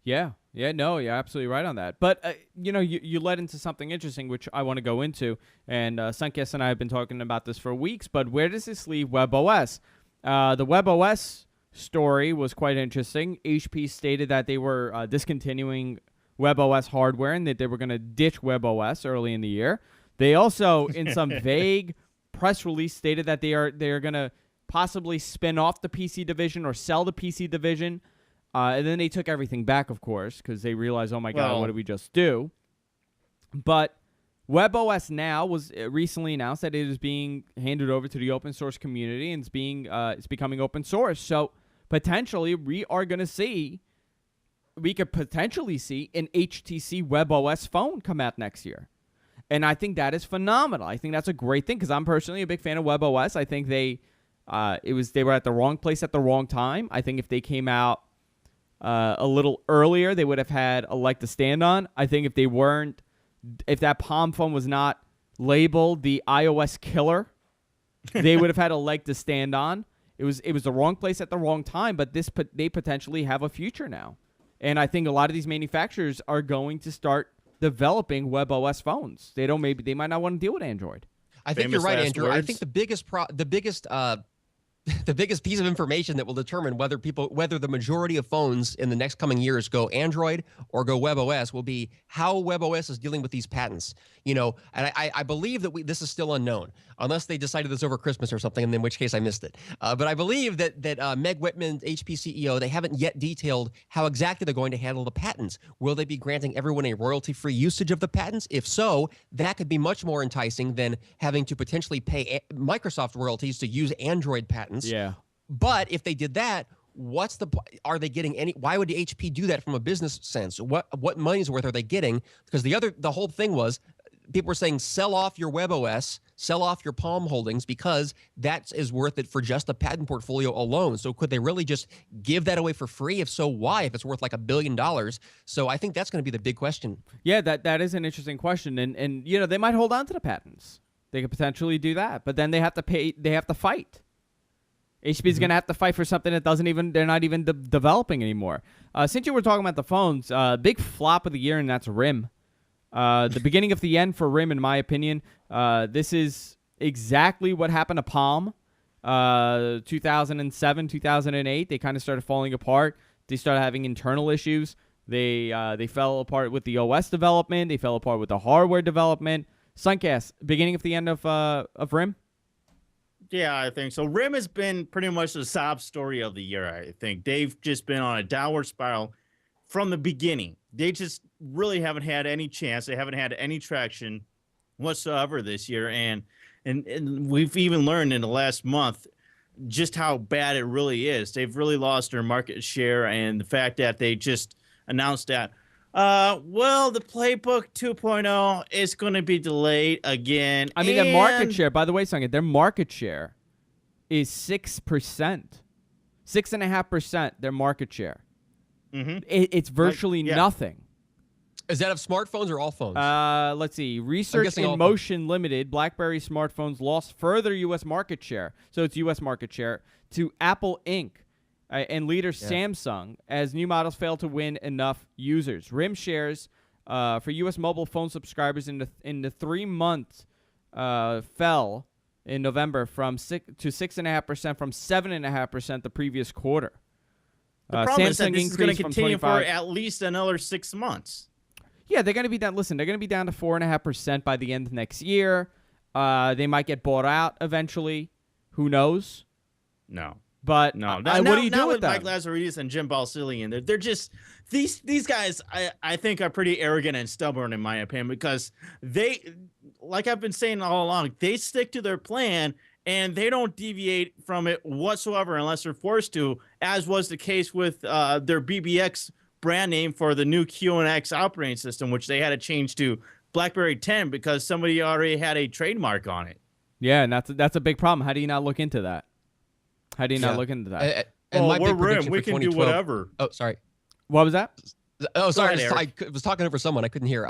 Yeah, no, you're absolutely right on that. But, you led into something interesting, which I want to go into, and Sunkast and I have been talking about this for weeks, but where does this leave WebOS? The WebOS story was quite interesting. HP stated that they were discontinuing WebOS hardware and that they were going to ditch WebOS early in the year. They also, in some vague press release, stated that they are going to possibly spin off the PC division or sell the PC division. And then they took everything back, of course, because they realized, oh my God, what did we just do? But WebOS now was recently announced that it is being handed over to the open source community and it's becoming open source. So potentially we could potentially see an HTC WebOS phone come out next year. And I think that is phenomenal. I think that's a great thing because I'm personally a big fan of WebOS. I think they were at the wrong place at the wrong time. I think if they came out a little earlier, they would have had a leg to stand on. I think if that Palm phone was not labeled the iOS killer, they would have had a leg to stand on. It was the wrong place at the wrong time, but they potentially have a future now. And I think a lot of these manufacturers are going to start developing WebOS phones. They might not want to deal with Android. I think you're right, Andrew. I think the biggest the biggest piece of information that will determine whether the majority of phones in the next coming years go Android or go WebOS will be how WebOS is dealing with these patents. And I believe that this is still unknown, unless they decided this over Christmas or something, and in which case I missed it. But I believe that Meg Whitman, HP CEO, they haven't yet detailed how exactly they're going to handle the patents. Will they be granting everyone a royalty-free usage of the patents? If so, that could be much more enticing than having to potentially pay Microsoft royalties to use Android patents. Yeah. But if they did that, are they getting any? Why would the HP do that from a business sense? What money's worth are they getting? Because the whole thing was people were saying sell off your WebOS, sell off your Palm holdings because that is worth it for just a patent portfolio alone. So could they really just give that away for free? If so, why? If it's worth like $1 billion. So I think that's going to be the big question. Yeah, that is an interesting question, and they might hold on to the patents. They could potentially do that, but then they have to pay. They have to fight. HP is going to have to fight for something that they're not even developing anymore. Since you were talking about the phones, big flop of the year, and that's RIM. The beginning of the end for RIM, in my opinion. This is exactly what happened to Palm. 2007, 2008, they kind of started falling apart. They started having internal issues. They fell apart with the OS development. They fell apart with the hardware development. Sunkast, beginning of the end of RIM? Yeah, I think so. RIM has been pretty much the sob story of the year, I think. They've just been on a downward spiral from the beginning. They just really haven't had any chance. They haven't had any traction whatsoever this year. And we've even learned in the last month just how bad it really is. They've really lost their market share, and the fact that they just announced that, the Playbook 2.0 is going to be delayed again. I mean, their market share, by the way, Sung, their market share is 6%. 6.5%, their market share. Mm-hmm. It's virtually nothing. Is that of smartphones or all phones? Let's see. Research in Motion Limited, BlackBerry smartphones lost further U.S. market share. So it's U.S. market share to Apple Inc. And leader Samsung as new models fail to win enough users. RIM shares for U.S. mobile phone subscribers in the 3 months fell in November from 6.5% from 7.5% the previous quarter. The problem is that Samsung this is going to increased continue from for at least another 6 months. Yeah, they're going to be down. Listen, they're going to be down to 4.5% by the end of next year. They might get bought out eventually. Who knows? No. But what do you do with them? Mike Lazaridis and Jim Balsillian? They're just these guys. I think are pretty arrogant and stubborn in my opinion, because they, like I've been saying all along, they stick to their plan and they don't deviate from it whatsoever unless they're forced to, as was the case with their BBX brand name for the new QNX operating system, which they had to change to BlackBerry 10 because somebody already had a trademark on it. Yeah, and that's a big problem. How do you not look into that? How do you not look into that? We're RIM. We can do whatever. Oh, sorry. What was that? Oh, sorry. Ahead, I was talking over someone. I couldn't hear.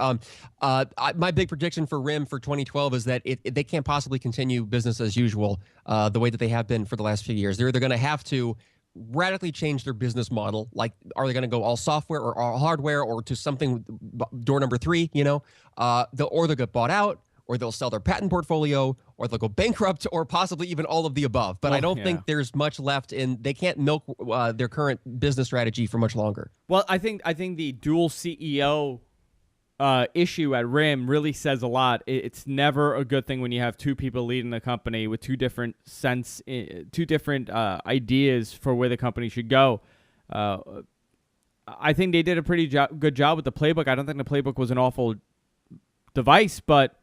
My big prediction for RIM for 2012 is that they can't possibly continue business as usual the way that they have been for the last few years. They're either going to have to radically change their business model. Like, are they going to go all software or all hardware or to something door number 3, or they'll get bought out, or they'll sell their patent portfolio, or they'll go bankrupt, or possibly even all of the above. But I don't think there's much left they can't milk their current business strategy for much longer. Well, I think the dual CEO issue at RIM really says a lot. It's never a good thing when you have two people leading the company with two different ideas for where the company should go. I think they did a pretty good job with the Playbook. I don't think the Playbook was an awful device, but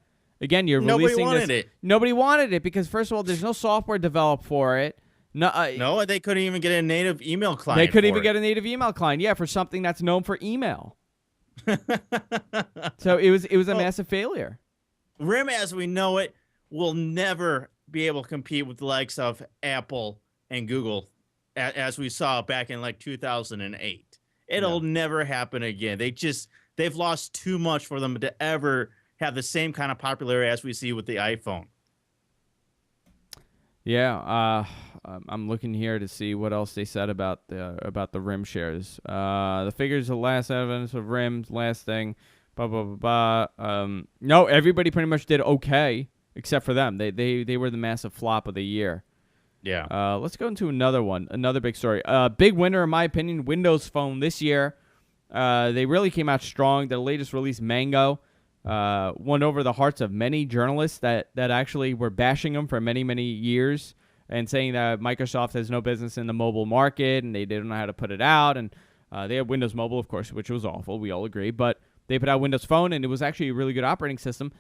again, you're releasing this. Nobody wanted it because, first of all, there's no software developed for it. No, they couldn't even get a native email client. They couldn't even get a native email client. Yeah, for something that's known for email. So it was a massive failure. RIM, as we know it, will never be able to compete with the likes of Apple and Google, as we saw back in like 2008. It'll never happen again. They've lost too much for them to ever have the same kind of popularity as we see with the iPhone. Yeah, I'm looking here to see what else they said about the rim shares. The figures of last evidence of rims, last thing, blah blah blah blah. No, everybody pretty much did okay except for them. They were the massive flop of the year. Yeah. Let's go into another big story. Big winner in my opinion, Windows Phone this year. They really came out strong. Their latest release, Mango, won over the hearts of many journalists that actually were bashing them for many, many years and saying that Microsoft has no business in the mobile market and they didn't know how to put it out. And they had Windows Mobile, of course, which was awful. We all agree. But they put out Windows Phone, and it was actually a really good operating system.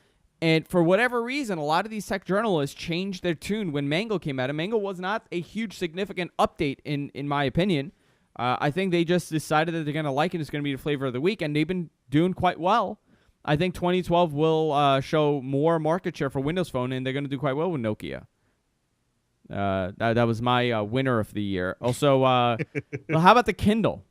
And for whatever reason, a lot of these tech journalists changed their tune when Mango came out. And Mango was not a huge, significant update, in my opinion. I think they just decided that they're going to like it. It's going to be the flavor of the week, and they've been doing quite well. I think 2012 will show more market share for Windows Phone, and they're going to do quite well with Nokia. That was my winner of the year. Also, well, how about the Kindle?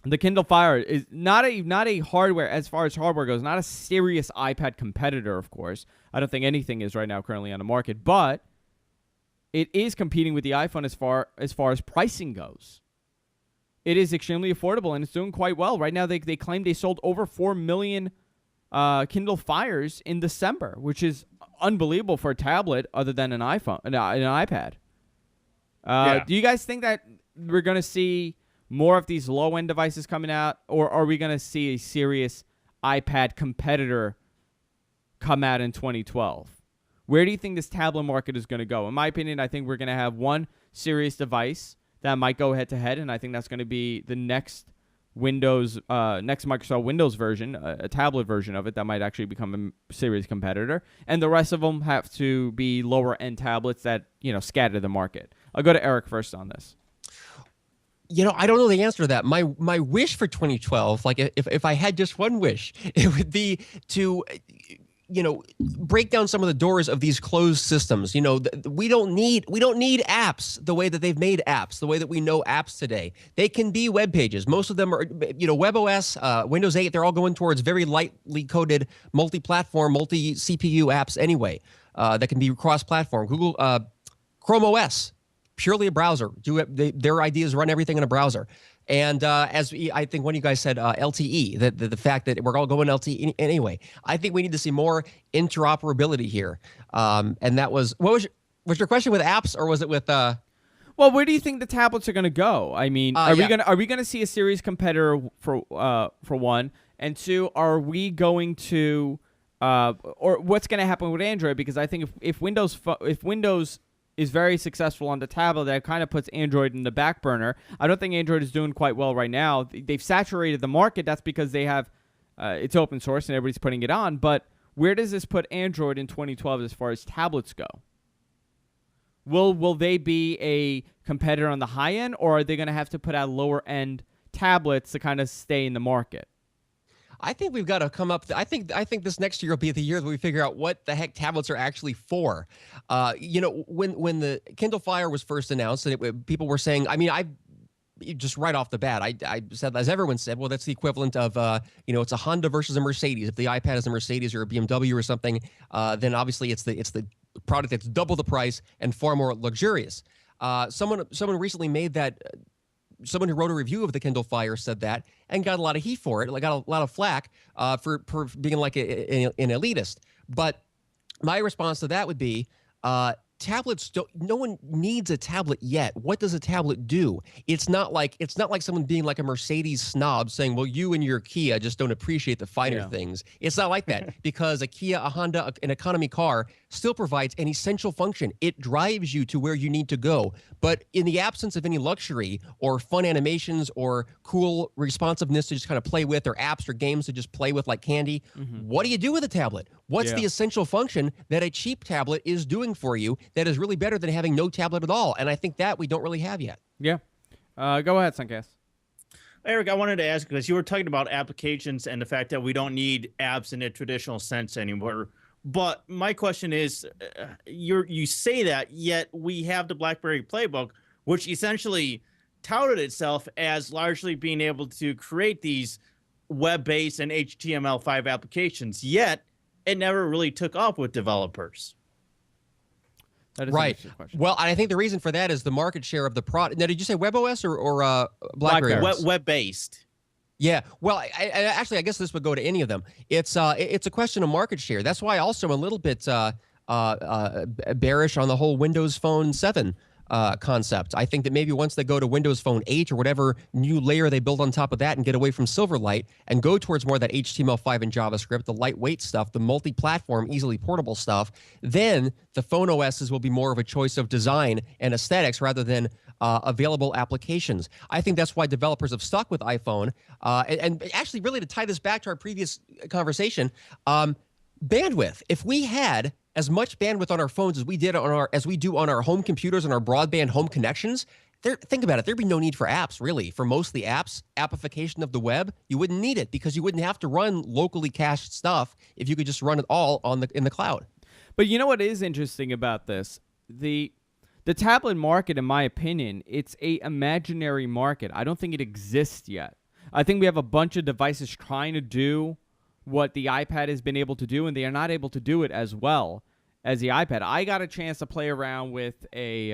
The Kindle Fire is not a hardware, as far as hardware goes, not a serious iPad competitor, of course. I don't think anything is right now currently on the market, but it is competing with the iPhone as far as pricing goes. It is extremely affordable, and it's doing quite well. Right now, they claim they sold over 4 million Kindle Fires in December, which is unbelievable for a tablet other than an iPhone, an iPad. Yeah. Do you guys think that we're going to see more of these low-end devices coming out, or are we going to see a serious iPad competitor come out in 2012? Where do you think this tablet market is going to go? In my opinion, I think we're going to have one serious device that might go head-to-head, and I think that's going to be the next Microsoft Windows version, a tablet version of it that might actually become a serious competitor. And the rest of them have to be lower-end tablets that, scatter the market. I'll go to Erik first on this. I don't know the answer to that. My wish for 2012, like if I had just one wish, it would be to, break down some of the doors of these closed systems. We don't need apps the way that they've made apps, the way that we know apps today. They can be web pages. Most of them are, WebOS, Windows 8. They're all going towards very lightly coded, multi-platform, multi-CPU apps anyway. That can be cross-platform. Google, Chrome OS. Purely a browser. Their ideas run everything in a browser. And I think one of you guys said LTE, the fact that we're all going LTE anyway. I think we need to see more interoperability here. And that was, was your question with apps, or was it with? Well, where do you think the tablets are going to go? I mean, are we gonna see a serious competitor for one, and two, are we going to or what's going to happen with Android? Because I think if Windows is very successful on the tablet, that kind of puts Android in the back burner. I don't think Android is doing quite well right now. They've saturated the market. That's because they have it's open source and everybody's putting it on. But where does this put Android in 2012 as far as tablets go? Will they be a competitor on the high end, or are they going to have to put out lower end tablets to kind of stay in the market? I think we've got to come up. I think this next year will be the year that we figure out what the heck tablets are actually for. When the Kindle Fire was first announced, and people were saying, just right off the bat, I said, as everyone said, well, that's the equivalent of, it's a Honda versus a Mercedes. If the iPad is a Mercedes or a BMW or something, then obviously it's the product that's double the price and far more luxurious. Someone recently made that. Someone who wrote a review of the Kindle Fire said that and got a lot of heat for it. Got a lot of flack for being like an elitist. But my response to that would be, tablets no one needs a tablet yet. What does a tablet do? It's not like someone being like a Mercedes snob saying, well, you and your Kia just don't appreciate the finer things. It's not like that, because a Kia, a Honda, an economy car still provides an essential function. It drives you to where you need to go. But in the absence of any luxury or fun animations or cool responsiveness to just kind of play with, or apps or games to just play with like candy, what do you do with a tablet? What's the essential function that a cheap tablet is doing for you that is really better than having no tablet at all? And I think that we don't really have yet. Yeah. Go ahead, Sunkast. Erik, I wanted to ask, because you were talking about applications and the fact that we don't need apps in a traditional sense anymore. But my question is, you say that, yet we have the BlackBerry Playbook, which essentially touted itself as largely being able to create these web-based and HTML5 applications, yet it never really took off with developers. That is an Right. interesting question. Well, I think the reason for that is the market share of the product. Now, did you say WebOS or BlackBerry? BlackBerry. Web based. Yeah. Well, I guess this would go to any of them. It's a question of market share. That's why also a little bit bearish on the whole Windows Phone 7 concept. I think that maybe once they go to Windows Phone 8 or whatever new layer they build on top of that and get away from Silverlight and go towards more of that HTML5 and JavaScript, the lightweight stuff, the multi-platform, easily portable stuff, then the phone OSs will be more of a choice of design and aesthetics rather than available applications. I think that's why developers have stuck with iPhone. And actually, really, to tie this back to our previous conversation, bandwidth. If we had as much bandwidth on our phones as we do on our home computers and our broadband home connections, think about it. There'd be no need for apps, really. For most of the apps, appification of the web, you wouldn't need it because you wouldn't have to run locally cached stuff if you could just run it all in the cloud. But you know what is interesting about this? The tablet market, in my opinion, it's a imaginary market. I don't think it exists yet. I think we have a bunch of devices trying to do what the iPad has been able to do, and they are not able to do it as well as the iPad. I got a chance to play around with a,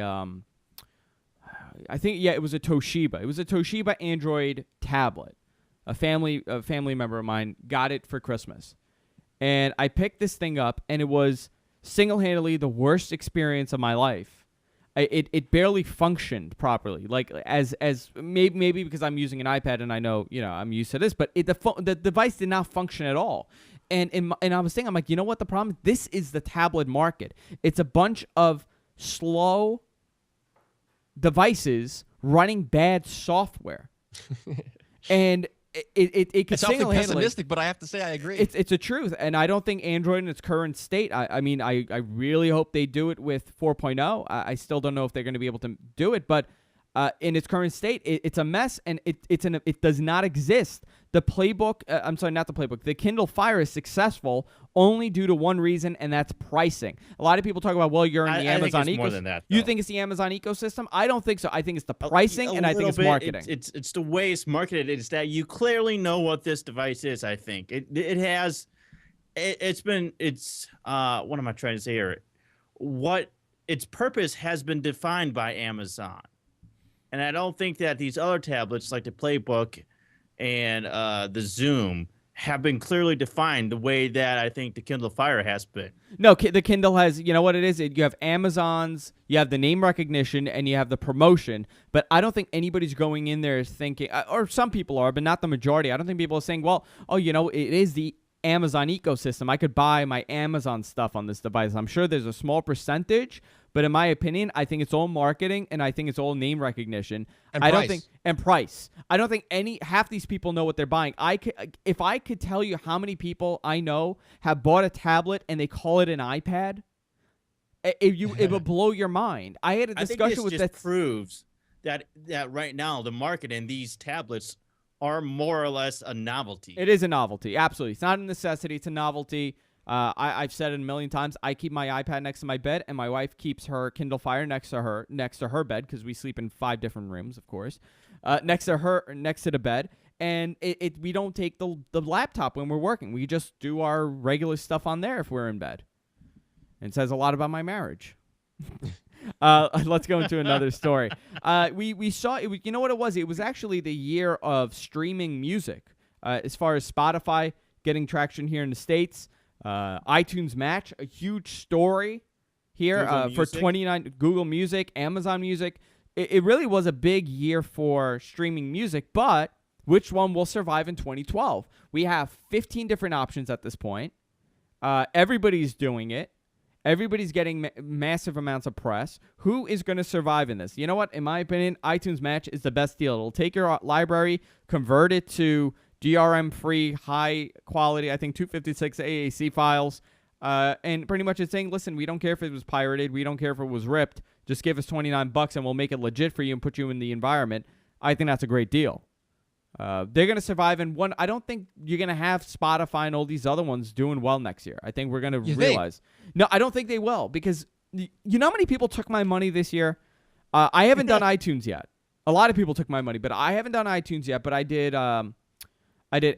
it was a Toshiba. It was a Toshiba Android tablet. A family member of mine got it for Christmas. And I picked this thing up, and it was single-handedly the worst experience of my life. It barely functioned properly, like as maybe because I'm using an iPad and I know I'm used to this, but the device did not function at all. And I was saying, I'm like, you know what the problem is? This is the tablet market. It's a bunch of slow devices running bad software, and it could It's awfully single-handedly. pessimistic, but I have to say I agree. It's a truth, and I don't think Android in its current state. I mean, I really hope they do it with 4.0. I still don't know if they're going to be able to do it, but in its current state, it's a mess, and it does not exist. The playbook, I'm sorry, not the playbook. The Kindle Fire is successful only due to one reason, and that's pricing. A lot of people talk about, well, you're in the Amazon ecosystem. Think it's more than that, you though. think it's the Amazon ecosystem? I don't think so. I think it's the pricing, and I think it's marketing. It's the way it's marketed. It's that you clearly know what this device is. I think what am I trying to say here? What its purpose has been defined by Amazon. And I don't think that these other tablets like the Playbook and the Zoom have been clearly defined the way that I think the Kindle Fire has been. No, the Kindle has, you know what it is? You have Amazon's, you have the name recognition, and you have the promotion. But I don't think anybody's going in there thinking, or some people are, but not the majority. I don't think people are saying, well, it is the Amazon ecosystem. I could buy my Amazon stuff on this device. I'm sure there's a small percentage, but in my opinion, I think it's all marketing and I think it's all name recognition. And I price. don't think price. I don't think half these people know what they're buying. If I could tell you how many people I know have bought a tablet and they call it an iPad, it would blow your mind. I had a discussion with this just proves that right now the market in these tablets are more or less a novelty. It is a novelty, absolutely. It's not a necessity. It's a novelty. I've said it a million times. I keep my iPad next to my bed, and my wife keeps her Kindle Fire next to her bed because we sleep in 5 different rooms, of course. Next to the bed, and we don't take the laptop when we're working. We just do our regular stuff on there if we're in bed. It says a lot about my marriage. Let's go into another story. We saw it. You know what it was? It was actually the year of streaming music. As far as Spotify getting traction here in the States, iTunes Match, a huge story here for 29. Google Music, Amazon Music. It really was a big year for streaming music, but which one will survive in 2012? We have 15 different options at this point. Everybody's doing it. Everybody's getting massive amounts of press. Who is going to survive in this? You know what? In my opinion, iTunes Match is the best deal. It'll take your library, convert it to DRM-free, high quality, I think 256 AAC files, and pretty much it's saying, listen, we don't care if it was pirated. We don't care if it was ripped. Just give us $29 and we'll make it legit for you and put you in the environment. I think that's a great deal. They're going to survive, and I don't think you're going to have Spotify and all these other ones doing well next year. I think we're going to realize. No, I don't think they will, because you know how many people took my money this year? I haven't done iTunes yet. A lot of people took my money, but I haven't done iTunes yet. But I did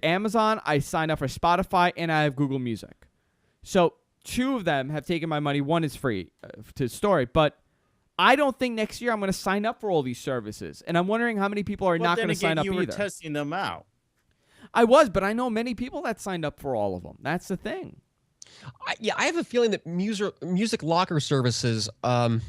Amazon, I signed up for Spotify, and I have Google Music. So two of them have taken my money. One is free to store it, but I don't think next year I'm going to sign up for all these services. And I'm wondering how many people are not going to sign up you either. were testing them out. I was, but I know many people that signed up for all of them. That's the thing. I have a feeling that music locker services, I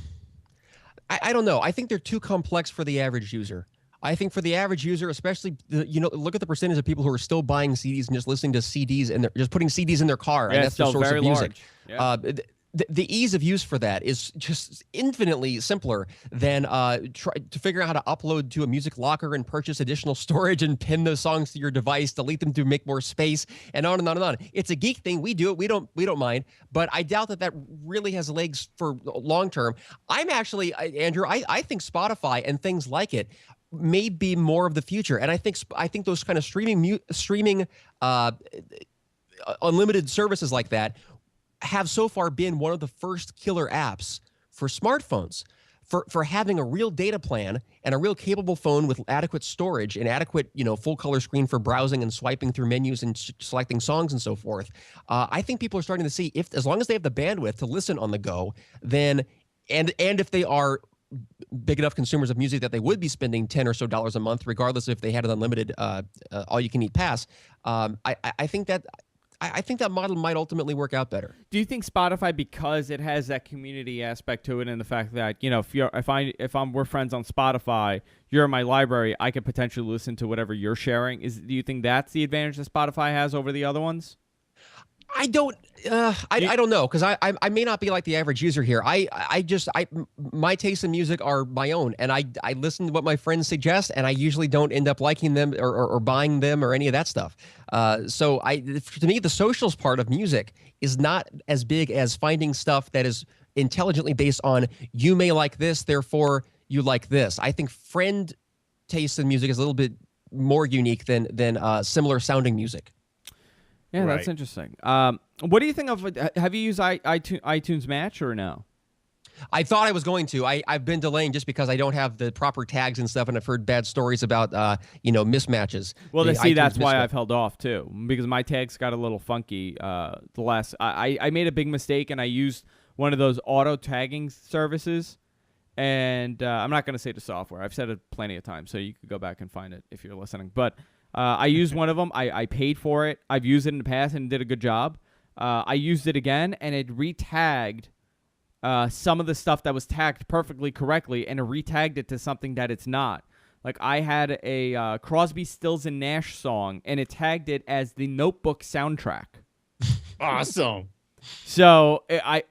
don't know. I think they're too complex for the average user. I think for the average user, especially, look at the percentage of people who are still buying CDs and just listening to CDs and just putting CDs in their car, and that's their source of music. Yeah. The ease of use for that is just infinitely simpler than try to figure out how to upload to a music locker and purchase additional storage and pin those songs to your device, delete them to make more space, and on and on and on. It's a geek thing. We do it. We don't mind. But I doubt that really has legs for long term. I'm actually, Andrew, I think Spotify and things like it may be more of the future. And I think those kind of streaming unlimited services like that have so far been one of the first killer apps for smartphones, for having a real data plan and a real capable phone with adequate storage and adequate, full color screen for browsing and swiping through menus and selecting songs and so forth. I think people are starting to see, as long as they have the bandwidth to listen on the go, then and if they are big enough consumers of music that they would be spending $10 or so a month, regardless if they had an unlimited all-you-can-eat pass. I think that model might ultimately work out better. Do you think Spotify, because it has that community aspect to it, and the fact that we're friends on Spotify, you're in my library, I could potentially listen to whatever you're sharing? Do you think that's the advantage that Spotify has over the other ones? I don't know, because I may not be like the average user here. My tastes in music are my own, and I listen to what my friends suggest, and I usually don't end up liking them or buying them or any of that stuff. So to me, the socials part of music is not as big as finding stuff that is intelligently based on, you may like this, therefore you like this. I think friend taste in music is a little bit more unique than similar sounding music. Yeah, Right. That's interesting. What do you think of? Have you used iTunes Match or no? I thought I was going to. I've been delaying just because I don't have the proper tags and stuff, and I've heard bad stories about mismatches. Well, The that's iTunes why mismatch. I've held off too, because my tags got a little funky. I made a big mistake, and I used one of those auto tagging services. And I'm not going to say the software. I've said it plenty of times, so you could go back and find it if you're listening. But I used one of them. I paid for it. I've used it in the past and did a good job. I used it again, and it retagged some of the stuff that was tagged perfectly correctly, and it retagged it to something that it's not. Like, I had a Crosby, Stills, and Nash song, and it tagged it as the Notebook soundtrack. Awesome. So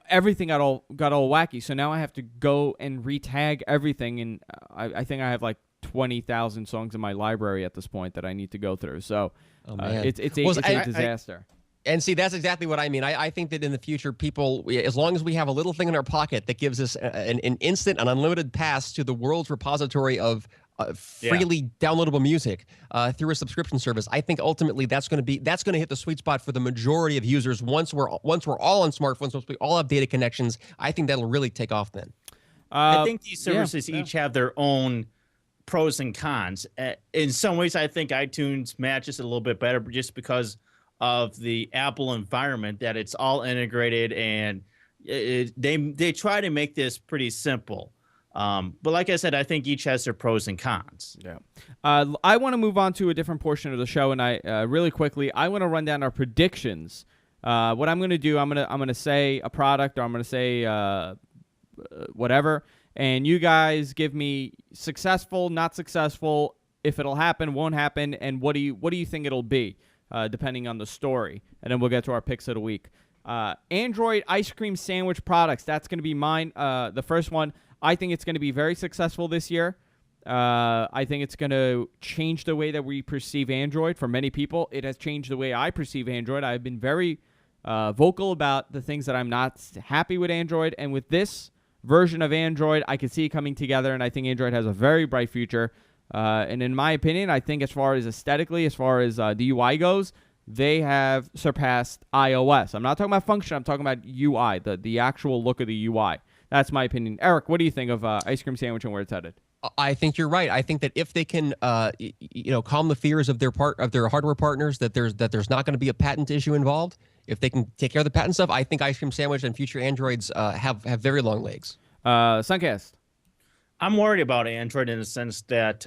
everything got all wacky. So now I have to go and retag everything, and I think I have like 20,000 songs in my library at this point that I need to go through. So it's a disaster. And see, that's exactly what I mean. I think that in the future, people, as long as we have a little thing in our pocket that gives us an instant and unlimited pass to the world's repository of freely downloadable music through a subscription service, I think ultimately that's going to hit the sweet spot for the majority of users. Once we're all on smartphones, once we all have data connections, I think that'll really take off then. I think these services each have their own pros and cons. In some ways, I think iTunes matches a little bit better just because of the Apple environment, that it's all integrated, and they try to make this pretty simple. But like I said, I think each has their pros and cons. Yeah. I want to move on to a different portion of the show, and I really quickly, I want to run down our predictions. What I'm going to do, I'm going to say a product, or I'm going to say whatever, and you guys give me successful, not successful, if it'll happen, won't happen, and what do you think it'll be, depending on the story, and then we'll get to our picks of the week. Android ice cream sandwich products. That's going to be mine. The first one, I think it's going to be very successful this year. I think it's going to change the way that we perceive Android. For many people, it has changed the way I perceive Android. I've been very vocal about the things that I'm not happy with Android. And with this version of Android, I can see it coming together, and I think Android has a very bright future. And in my opinion, I think as far as aesthetically, as far as the UI goes, they have surpassed iOS. I'm not talking about function. I'm talking about UI, the actual look of the UI. That's my opinion. Eric, what do you think of ice cream sandwich and where it's headed? I think you're right. I think that if they can, calm the fears of their hardware partners, that there's not going to be a patent issue involved, if they can take care of the patent stuff, I think Ice Cream Sandwich and future Androids have very long legs. Sunkast. I'm worried about Android in the sense that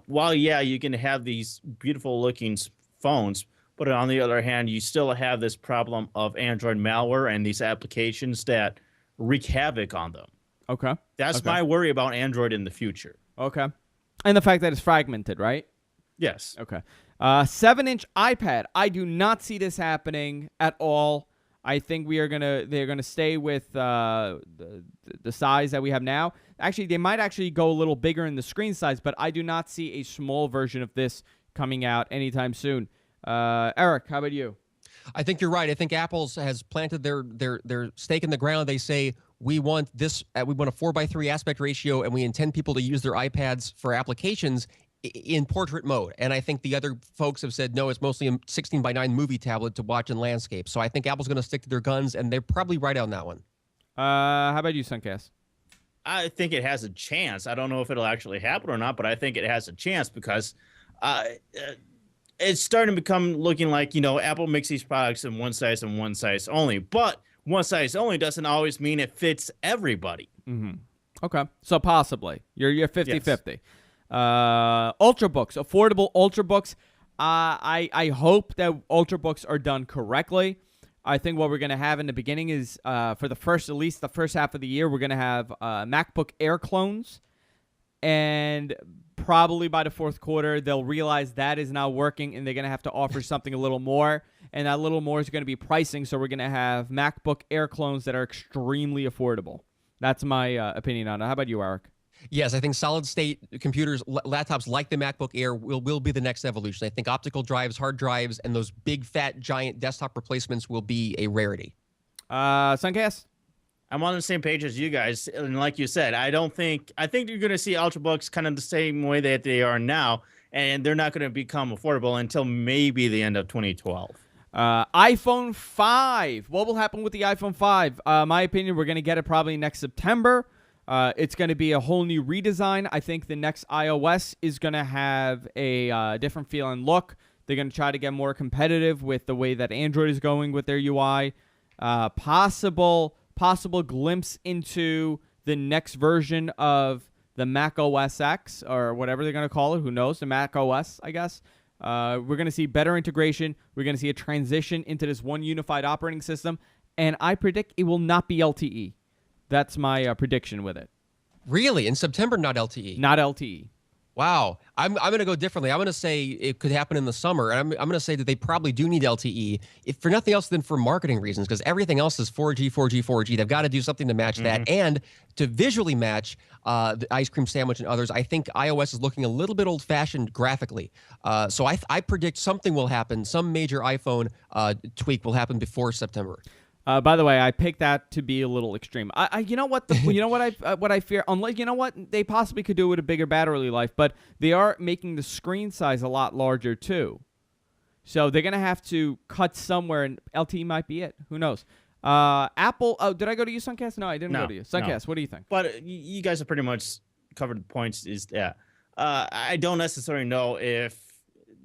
while, yeah, you can have these beautiful looking phones, but on the other hand, you still have this problem of Android malware and these applications that wreak havoc on them. Okay. That's my worry about Android in the future. Okay. And the fact that it's fragmented, right? Yes. Okay. 7-inch iPad. I do not see this happening at all. I think they're gonna stay with the size that we have now. Actually, they might actually go a little bigger in the screen size, but I do not see a small version of this coming out anytime soon. Erik, how about you? I think you're right. I think Apple has planted their stake in the ground. They say we want this. We want a 4:3 aspect ratio, and we intend people to use their iPads for applications in portrait mode. And I think the other folks have said no. It's mostly a 16:9 movie tablet to watch in landscape. So I think Apple's going to stick to their guns, and they're probably right on that one. How about you, Sunkast? I think it has a chance. I don't know if it'll actually happen or not, but I think it has a chance because it's starting to become looking like, Apple makes these products in one size and one size only. But one size only doesn't always mean it fits everybody. Mm-hmm. Okay. So possibly. You're 50-50. Yes. Ultrabooks, affordable Ultrabooks. I hope that Ultrabooks are done correctly. I think what we're going to have in the beginning is for at least the first half of the year, we're going to have MacBook Air clones. And probably by the fourth quarter, they'll realize that is not working, and they're going to have to offer something a little more. And that little more is going to be pricing, so we're going to have MacBook Air clones that are extremely affordable. That's my opinion on it. How about you, Erik? Yes, I think solid-state computers, laptops like the MacBook Air will be the next evolution. I think optical drives, hard drives, and those big, fat, giant desktop replacements will be a rarity. Sunkast? I'm on the same page as you guys, and like you said, I think you're going to see Ultrabooks kind of the same way that they are now, and they're not going to become affordable until maybe the end of 2012. iPhone 5. What will happen with the iPhone 5? My opinion, we're going to get it probably next September. It's going to be a whole new redesign. I think the next iOS is going to have a different feel and look. They're going to try to get more competitive with the way that Android is going with their UI. Possible glimpse into the next version of the Mac OS X or whatever they're going to call it. Who knows? The Mac OS, I guess. We're going to see better integration. We're going to see a transition into this one unified operating system. And I predict it will not be LTE. That's my prediction with it. Really? In September, not LTE? Not LTE. Wow. I'm going to go differently. I'm going to say it could happen in the summer. And I'm going to say that they probably do need LTE, if for nothing else than for marketing reasons, because everything else is 4G, 4G, 4G. They've got to do something to match that. And to visually match the Ice Cream Sandwich and others, I think iOS is looking a little bit old-fashioned graphically. So I predict something will happen. Some major iPhone tweak will happen before September. By the way, I picked that to be a little extreme. You know what? What I fear. Unless they possibly could do it with a bigger battery life, but they are making the screen size a lot larger too. So they're gonna have to cut somewhere, and LTE might be it. Who knows? Apple. Oh, did I go to you, Sunkast? No, I didn't go to you. Sunkast, what do you think? But you guys have pretty much covered the points. Is that I don't necessarily know if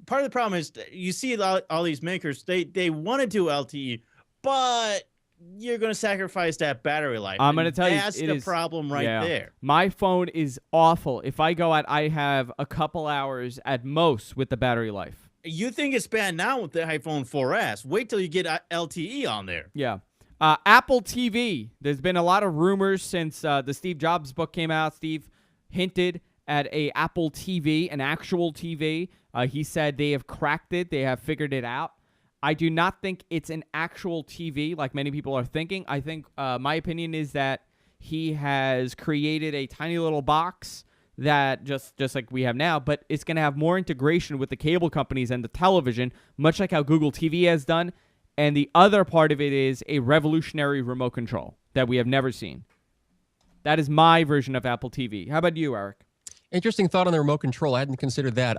part of the problem is that you see all these makers. They want to do LTE. But you're going to sacrifice that battery life. I'm going to tell you, that's the problem right there. My phone is awful. If I go out, I have a couple hours at most with the battery life. You think it's bad now with the iPhone 4S. Wait till you get LTE on there. Yeah. Apple TV. There's been a lot of rumors since the Steve Jobs book came out. Steve hinted at a Apple TV, an actual TV. He said they have cracked it. They have figured it out. I do not think it's an actual TV like many people are thinking. I think my opinion is that he has created a tiny little box that just like we have now, but it's going to have more integration with the cable companies and the television, much like how Google TV has done. And the other part of it is a revolutionary remote control that we have never seen. That is my version of Apple TV. How about you, Erik? Interesting thought on the remote control. I hadn't considered that.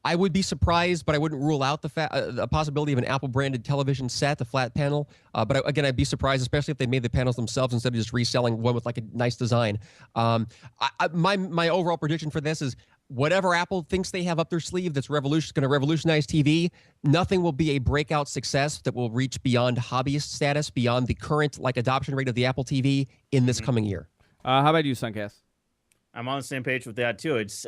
I would be surprised, but I wouldn't rule out the possibility of an Apple-branded television set, a flat panel. But again, I'd be surprised, especially if they made the panels themselves instead of just reselling one with like a nice design. My overall prediction for this is whatever Apple thinks they have up their sleeve that's going to revolutionize TV, nothing will be a breakout success that will reach beyond hobbyist status, beyond the current adoption rate of the Apple TV in this coming year. How about you, Sunkast? I'm on the same page with that too. It's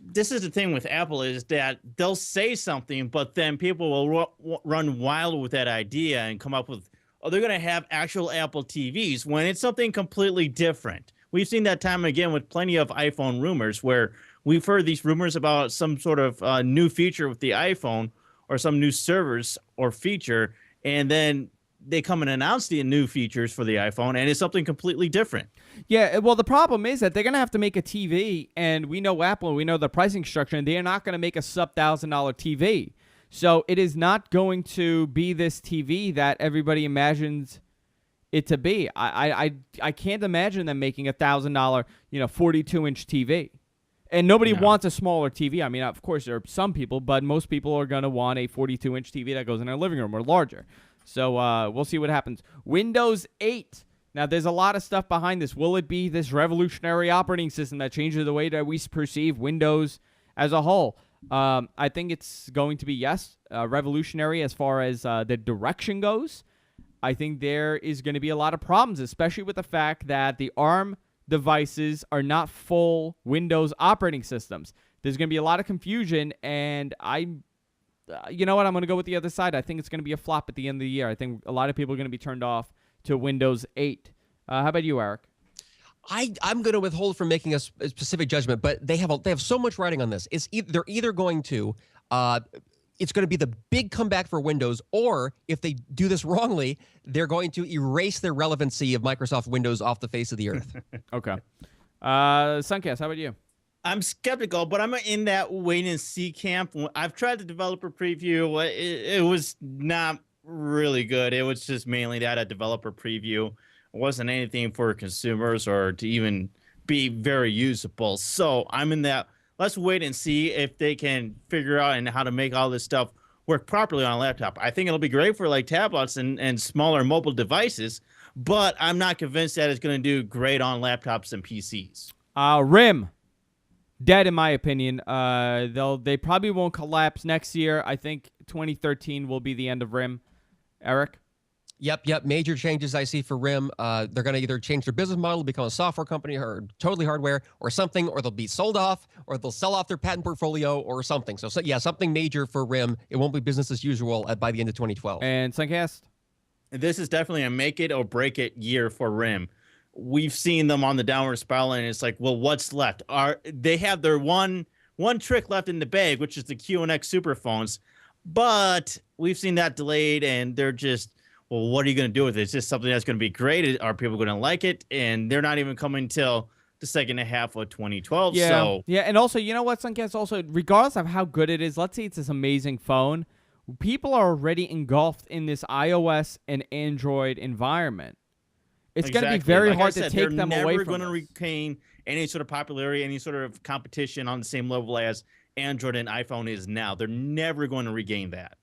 this is the thing with Apple is that they'll say something, but then people will run wild with that idea and come up with, oh, they're going to have actual Apple TVs when it's something completely different. We've seen that time and again with plenty of iPhone rumors where we've heard these rumors about some sort of new feature with the iPhone or some new servers or feature, and then they come and announce the new features for the iPhone, and it's something completely different. Yeah, well, the problem is that they're going to have to make a TV, and we know Apple, we know the pricing structure, and they're not going to make a sub-$1,000 TV. So it is not going to be this TV that everybody imagines it to be. I can't imagine them making $1,000, 42-inch TV. And nobody wants a smaller TV. I mean, of course, there are some people, but most people are going to want a 42-inch TV that goes in their living room or larger. So we'll see what happens. Windows 8. Now, there's a lot of stuff behind this. Will it be this revolutionary operating system that changes the way that we perceive Windows as a whole? I think it's going to be, yes, revolutionary as far as the direction goes. I think there is going to be a lot of problems, especially with the fact that the ARM devices are not full Windows operating systems. There's going to be a lot of confusion, and you know what? I'm going to go with the other side. I think it's going to be a flop at the end of the year. I think a lot of people are going to be turned off to Windows 8. How about you, Eric? I'm going to withhold from making a specific judgment, but they have so much writing on this. They're either going to it's going to be the big comeback for Windows, or if they do this wrongly, they're going to erase their relevancy of Microsoft Windows off the face of the earth. Okay. Sunkast, how about you? I'm skeptical, but I'm in that wait and see camp. I've tried the developer preview. It was not really good. It was just mainly that a developer preview. It wasn't anything for consumers or to even be very usable. So I'm in that. Let's wait and see if they can figure out and how to make all this stuff work properly on a laptop. I think it'll be great for tablets and smaller mobile devices, but I'm not convinced that it's going to do great on laptops and PCs. RIM. Dead, in my opinion. They probably won't collapse next year. I think 2013 will be the end of RIM. Eric? Yep. Major changes I see for RIM. They're going to either change their business model, become a software company or totally hardware or something, or they'll be sold off, or they'll sell off their patent portfolio or something. So yeah, something major for RIM. It won't be business as usual by the end of 2012. And Sunkast? This is definitely a make it or break it year for RIM. We've seen them on the downward spiral, and it's like, well, what's left? They have their one trick left in the bag, which is the QNX superphones, but we've seen that delayed, and they're just, well, what are you going to do with it? Is this something that's going to be great? Are people going to like it? And they're not even coming till the second half of 2012. Yeah, so. Yeah, and also, you know what, Sunkast? Also, regardless of how good it is, let's say it's this amazing phone, people are already engulfed in this iOS and Android environment. It's going to be very hard to take them away from They're never going to us. regain any sort of popularity, any sort of competition on the same level as Android and iPhone is now. They're never going to regain that.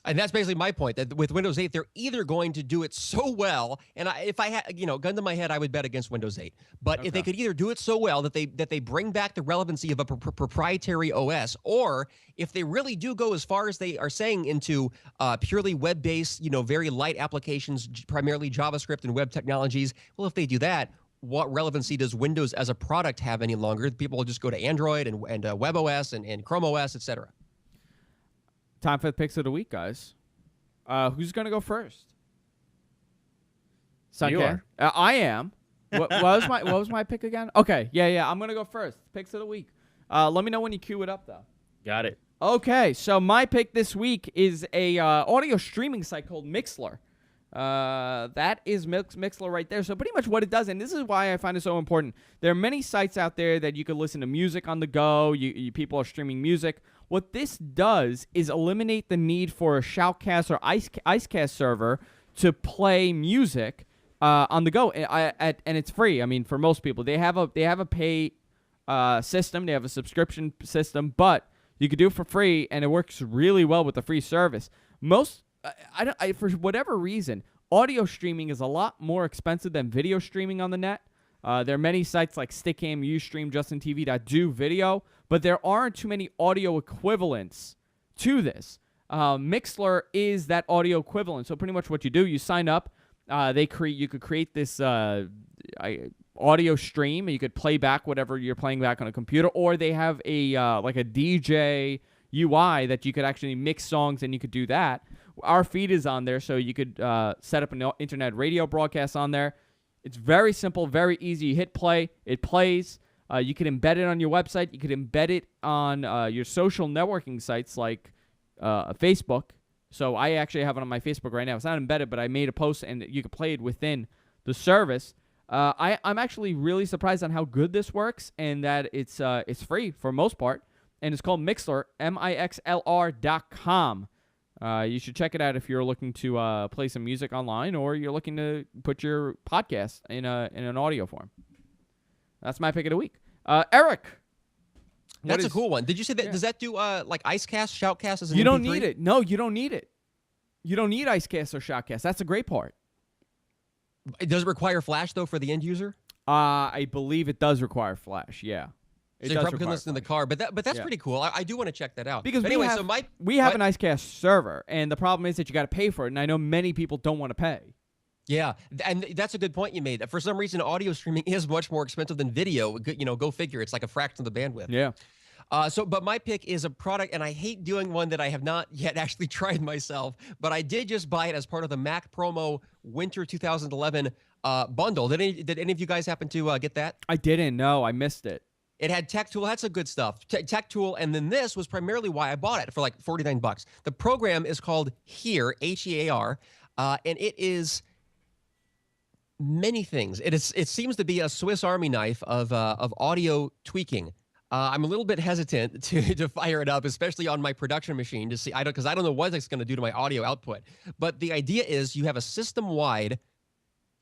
And that's basically my point, that with Windows 8, they're either going to do it so well, and if I had, gun to my head, I would bet against Windows 8. But if they could either do it so well that they bring back the relevancy of a proprietary OS, or if they really do go as far as they are saying into purely web-based, very light applications, primarily JavaScript and web technologies, well, if they do that, what relevancy does Windows as a product have any longer? People will just go to Android and WebOS and Chrome OS, etc. Time for the picks of the week, guys. Who's going to go first? You are. I am. What was my pick again? Okay, yeah. I'm going to go first. Picks of the week. Let me know when you cue it up, though. Got it. Okay, so my pick this week is a audio streaming site called Mixler. That is Mixler right there. So pretty much what it does, and this is why I find it so important. There are many sites out there that you can listen to music on the go. People are streaming music. What this does is eliminate the need for a Shoutcast or Icecast server to play music on the go, and it's free. I mean, for most people, they have a pay system, they have a subscription system, but you can do it for free, and it works really well with the free service. For whatever reason, audio streaming is a lot more expensive than video streaming on the net. There are many sites like Stickam, Ustream, Justin TV that do video, but there aren't too many audio equivalents to this. Mixlr is that audio equivalent. So pretty much what you do, you sign up. You could create this audio stream. You could play back whatever you're playing back on a computer, or they have a like a DJ UI that you could actually mix songs, and you could do that. Our feed is on there, so you could set up an internet radio broadcast on there. It's very simple, very easy. You hit play, it plays. You can embed it on your website. You could embed it on your social networking sites like Facebook. So I actually have it on my Facebook right now. It's not embedded, but I made a post, and you can play it within the service. I'm actually really surprised on how good this works, and that it's free for most part, and it's called Mixlr, mixlr.com. You should check it out if you're looking to play some music online, or you're looking to put your podcast in an audio form. That's my pick of the week. Erik. That's a cool one. Did you say that? Yeah. Does that do like Icecast, Shoutcast as an MP3? You don't need it. No, you don't need it. You don't need Icecast or Shoutcast. That's a great part. Does it require Flash, though, for the end user? I believe it does require Flash, yeah. So you probably can listen in the car, but that's pretty cool. I do want to check that out. Because anyway, we have an Icecast server, and the problem is that you got to pay for it, and I know many people don't want to pay. Yeah, and that's a good point you made. For some reason, audio streaming is much more expensive than video. Go figure. It's like a fraction of the bandwidth. Yeah. But my pick is a product, and I hate doing one that I have not yet actually tried myself, but I did just buy it as part of the Mac Promo Winter 2011 bundle. Did any of you guys happen to get that? I didn't. No, I missed it. It had Tech Tool. That's some good stuff. Tech Tool, and then this was primarily why I bought it for like $49. The program is called Hear, H-E-A-R, and it is many things. It seems to be a Swiss Army knife of audio tweaking. I'm a little bit hesitant to fire it up, especially on my production machine, to see because I don't know what it's going to do to my audio output. But the idea is you have a system-wide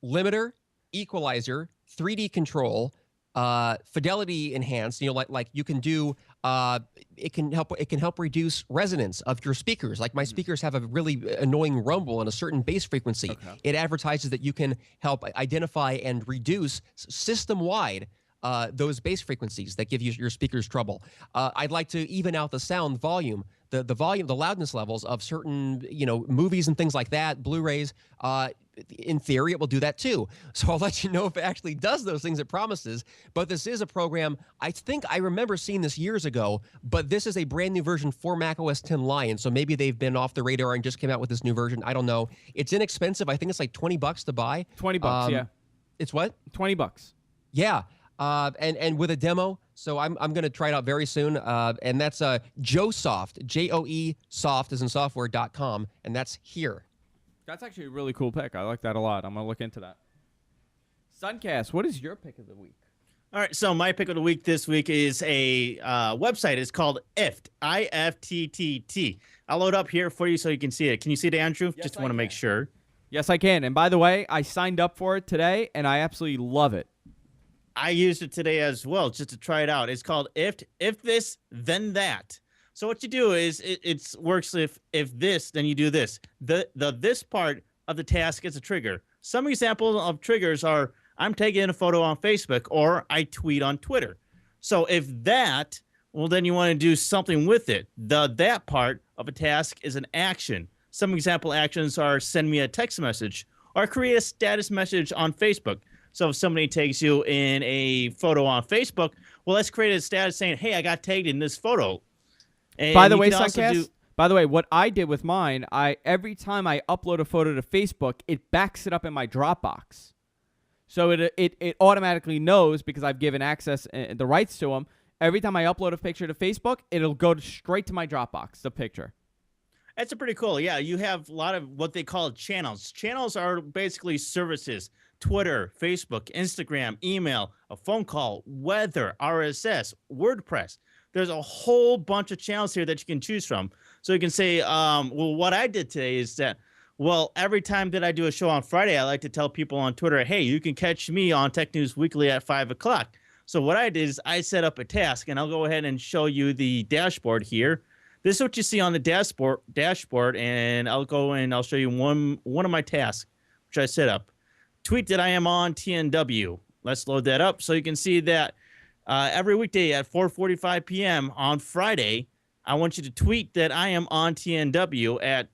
limiter, equalizer, 3D control, fidelity enhanced. Like you can do. It can help reduce resonance of your speakers. Like my speakers have a really annoying rumble and a certain bass frequency. Okay. It advertises that you can help identify and reduce system-wide those bass frequencies that give your speakers trouble. I'd like to even out the sound volume, the volume, the loudness levels of certain movies and things like that, Blu-rays. In theory, it will do that too. So I'll let you know if it actually does those things it promises. But this is a program, I think I remember seeing this years ago, but this is a brand new version for Mac OS X Lion. So maybe they've been off the radar and just came out with this new version. I don't know. It's inexpensive. I think it's like $20 to buy. $20, yeah. It's what? $20. Yeah. And with a demo. So I'm going to try it out very soon. And that's JoeSoft, J-O-E soft as in software.com. And that's here. That's actually a really cool pick. I like that a lot. I'm going to look into that. Sunkast, what is your pick of the week? All right, so my pick of the week this week is a website. It's called IFTTT, I-F-T-T-T. I'll load up here for you so you can see it. Can you see it, Andrew? Yes, just want to make sure. Yes, I can. And by the way, I signed up for it today, and I absolutely love it. I used it today as well just to try it out. It's called if this, then that. So what you do is it works if this, then you do this. The this part of the task is a trigger. Some examples of triggers are I'm taking a photo on Facebook or I tweet on Twitter. So if that, well, then you want to do something with it. That part of a task is an action. Some example actions are send me a text message or create a status message on Facebook. So if somebody takes you in a photo on Facebook, well, let's create a status saying, hey, I got tagged in this photo. And by the way, Sunkast, by the way, what I did with mine, every time I upload a photo to Facebook, it backs it up in my Dropbox. So it automatically knows, because I've given access and the rights to them, every time I upload a picture to Facebook, it'll go straight to my Dropbox, the picture. That's pretty cool. Yeah, you have a lot of what they call channels. Channels are basically services. Twitter, Facebook, Instagram, email, a phone call, weather, RSS, WordPress. There's a whole bunch of channels here that you can choose from. So you can say, well, what I did today is that, well, every time that I do a show on Friday, I like to tell people on Twitter, hey, you can catch me on Tech News Weekly at 5 o'clock. So what I did is I set up a task, and I'll go ahead and show you the dashboard here. This is what you see on the dashboard, and I'll go and I'll show you one of my tasks, which I set up. Tweet that I am on TNW. Let's load that up so you can see that every weekday at 4:45 p.m. on Friday, I want you to tweet that I am on TNW at,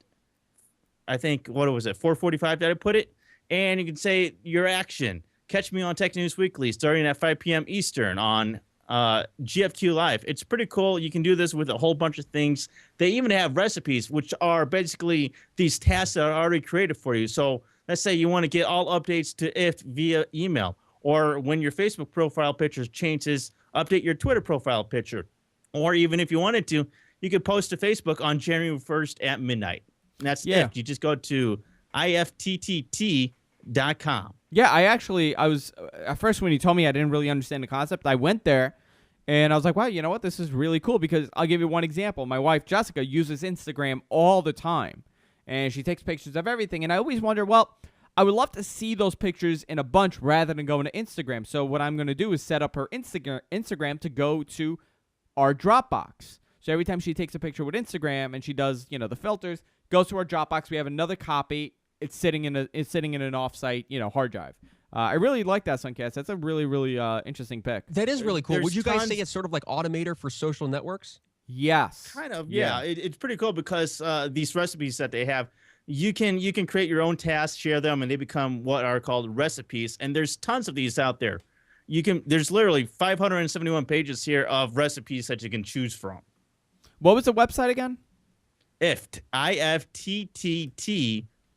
I think, what was it, 4:45 did I put it? And you can say your action. Catch me on Tech News Weekly starting at 5 p.m. Eastern on GFQ Live. It's pretty cool. You can do this with a whole bunch of things. They even have recipes, which are basically these tasks that are already created for you. So let's say you want to get all updates to IFT via email, or when your Facebook profile picture changes, update your Twitter profile picture. Or even if you wanted to, you could post to Facebook on January 1st at midnight. And that's IFT. You just go to ifttt.com. Yeah, I was at first when you told me I didn't really understand the concept. I went there and I was like, wow, you know what? This is really cool because I'll give you one example. My wife, Jessica, uses Instagram all the time and she takes pictures of everything. And I always wonder, well, I would love to see those pictures in a bunch rather than going to Instagram. So what I'm going to do is set up her Instagram to go to our Dropbox. So every time she takes a picture with Instagram and she does, the filters, goes to our Dropbox. We have another copy. It's sitting in an offsite, hard drive. I really like that, Sunkast. That's a really, really interesting pick. That is really cool. There's Would you guys say it's sort of like Automator for social networks? Yes. Kind of, yeah. It's pretty cool because these recipes that they have, you can create your own tasks, share them, and they become what are called recipes. And there's tons of these out there. There's literally 571 pages here of recipes that you can choose from. What was the website again? IFTT,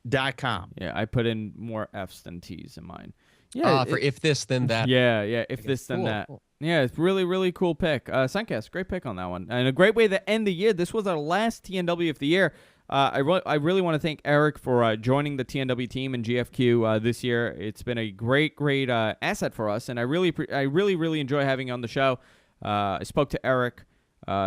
IFTTT.com. Yeah, I put in more F's than T's in mine. Yeah, for if this, then that. Yeah, if this, then cool, that. cool. Yeah, it's really, really cool pick. Sunkast, great pick on that one. And a great way to end the year. This was our last TNW of the year. I really want to thank Erik for joining the TNW team and GFQ this year. It's been a great asset for us, and I really enjoy having you on the show. I spoke to Erik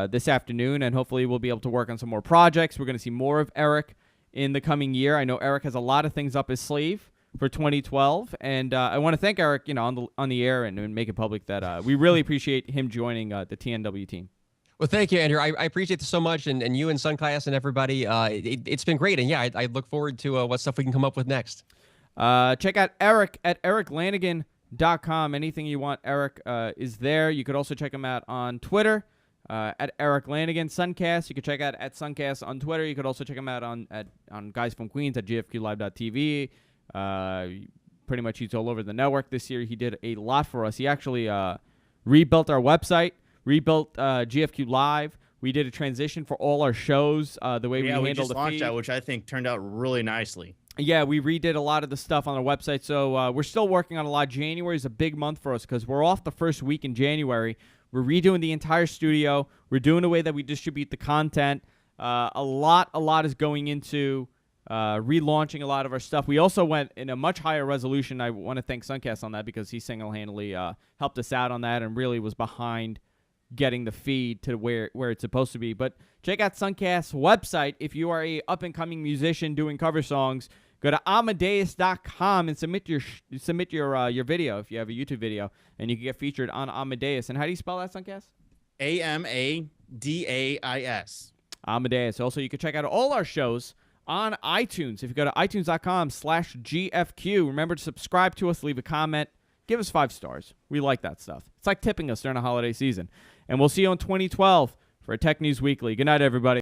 this afternoon, and hopefully we'll be able to work on some more projects. We're going to see more of Erik in the coming year. I know Erik has a lot of things up his sleeve for 2012, and I want to thank Erik, on the air and make it public that we really appreciate him joining the TNW team. Well, thank you, Andrew. I appreciate this so much, and you and Sunkast and everybody. It's been great, and yeah, I look forward to what stuff we can come up with next. Check out Erik at eriklanigan.com. Anything you want, Erik is there. You could also check him out on Twitter at Erik Lanigan. Sunkast, you could check out at Sunkast on Twitter. You could also check him out on Guys from Queens at gfqlive.tv. Pretty much he's all over the network this year. He did a lot for us. He actually rebuilt our website. Rebuilt GFQ Live. We did a transition for all our shows, the way we handled the feed. Yeah, we just launched that, which I think turned out really nicely. Yeah, we redid a lot of the stuff on our website, so we're still working on a lot. January is a big month for us because we're off the first week in January. We're redoing the entire studio. We're doing the way that we distribute the content. A lot is going into relaunching a lot of our stuff. We also went in a much higher resolution. I want to thank Sunkast on that because he single-handedly helped us out on that and really was behind getting the feed to where it's supposed to be. But check out Sunkast's website if you are a up-and-coming musician doing cover songs. Go to Amadeus.com and submit your video if you have a YouTube video, and you can get featured on Amadeus. And how do you spell that, Sunkast? Amadais. Amadeus. Also, you can check out all our shows on iTunes. If you go to itunes.com/GFQ, remember to subscribe to us, leave a comment, give us 5 stars. We like that stuff. It's like tipping us during a holiday season. And we'll see you in 2012 for a Tech News Weekly. Good night, everybody.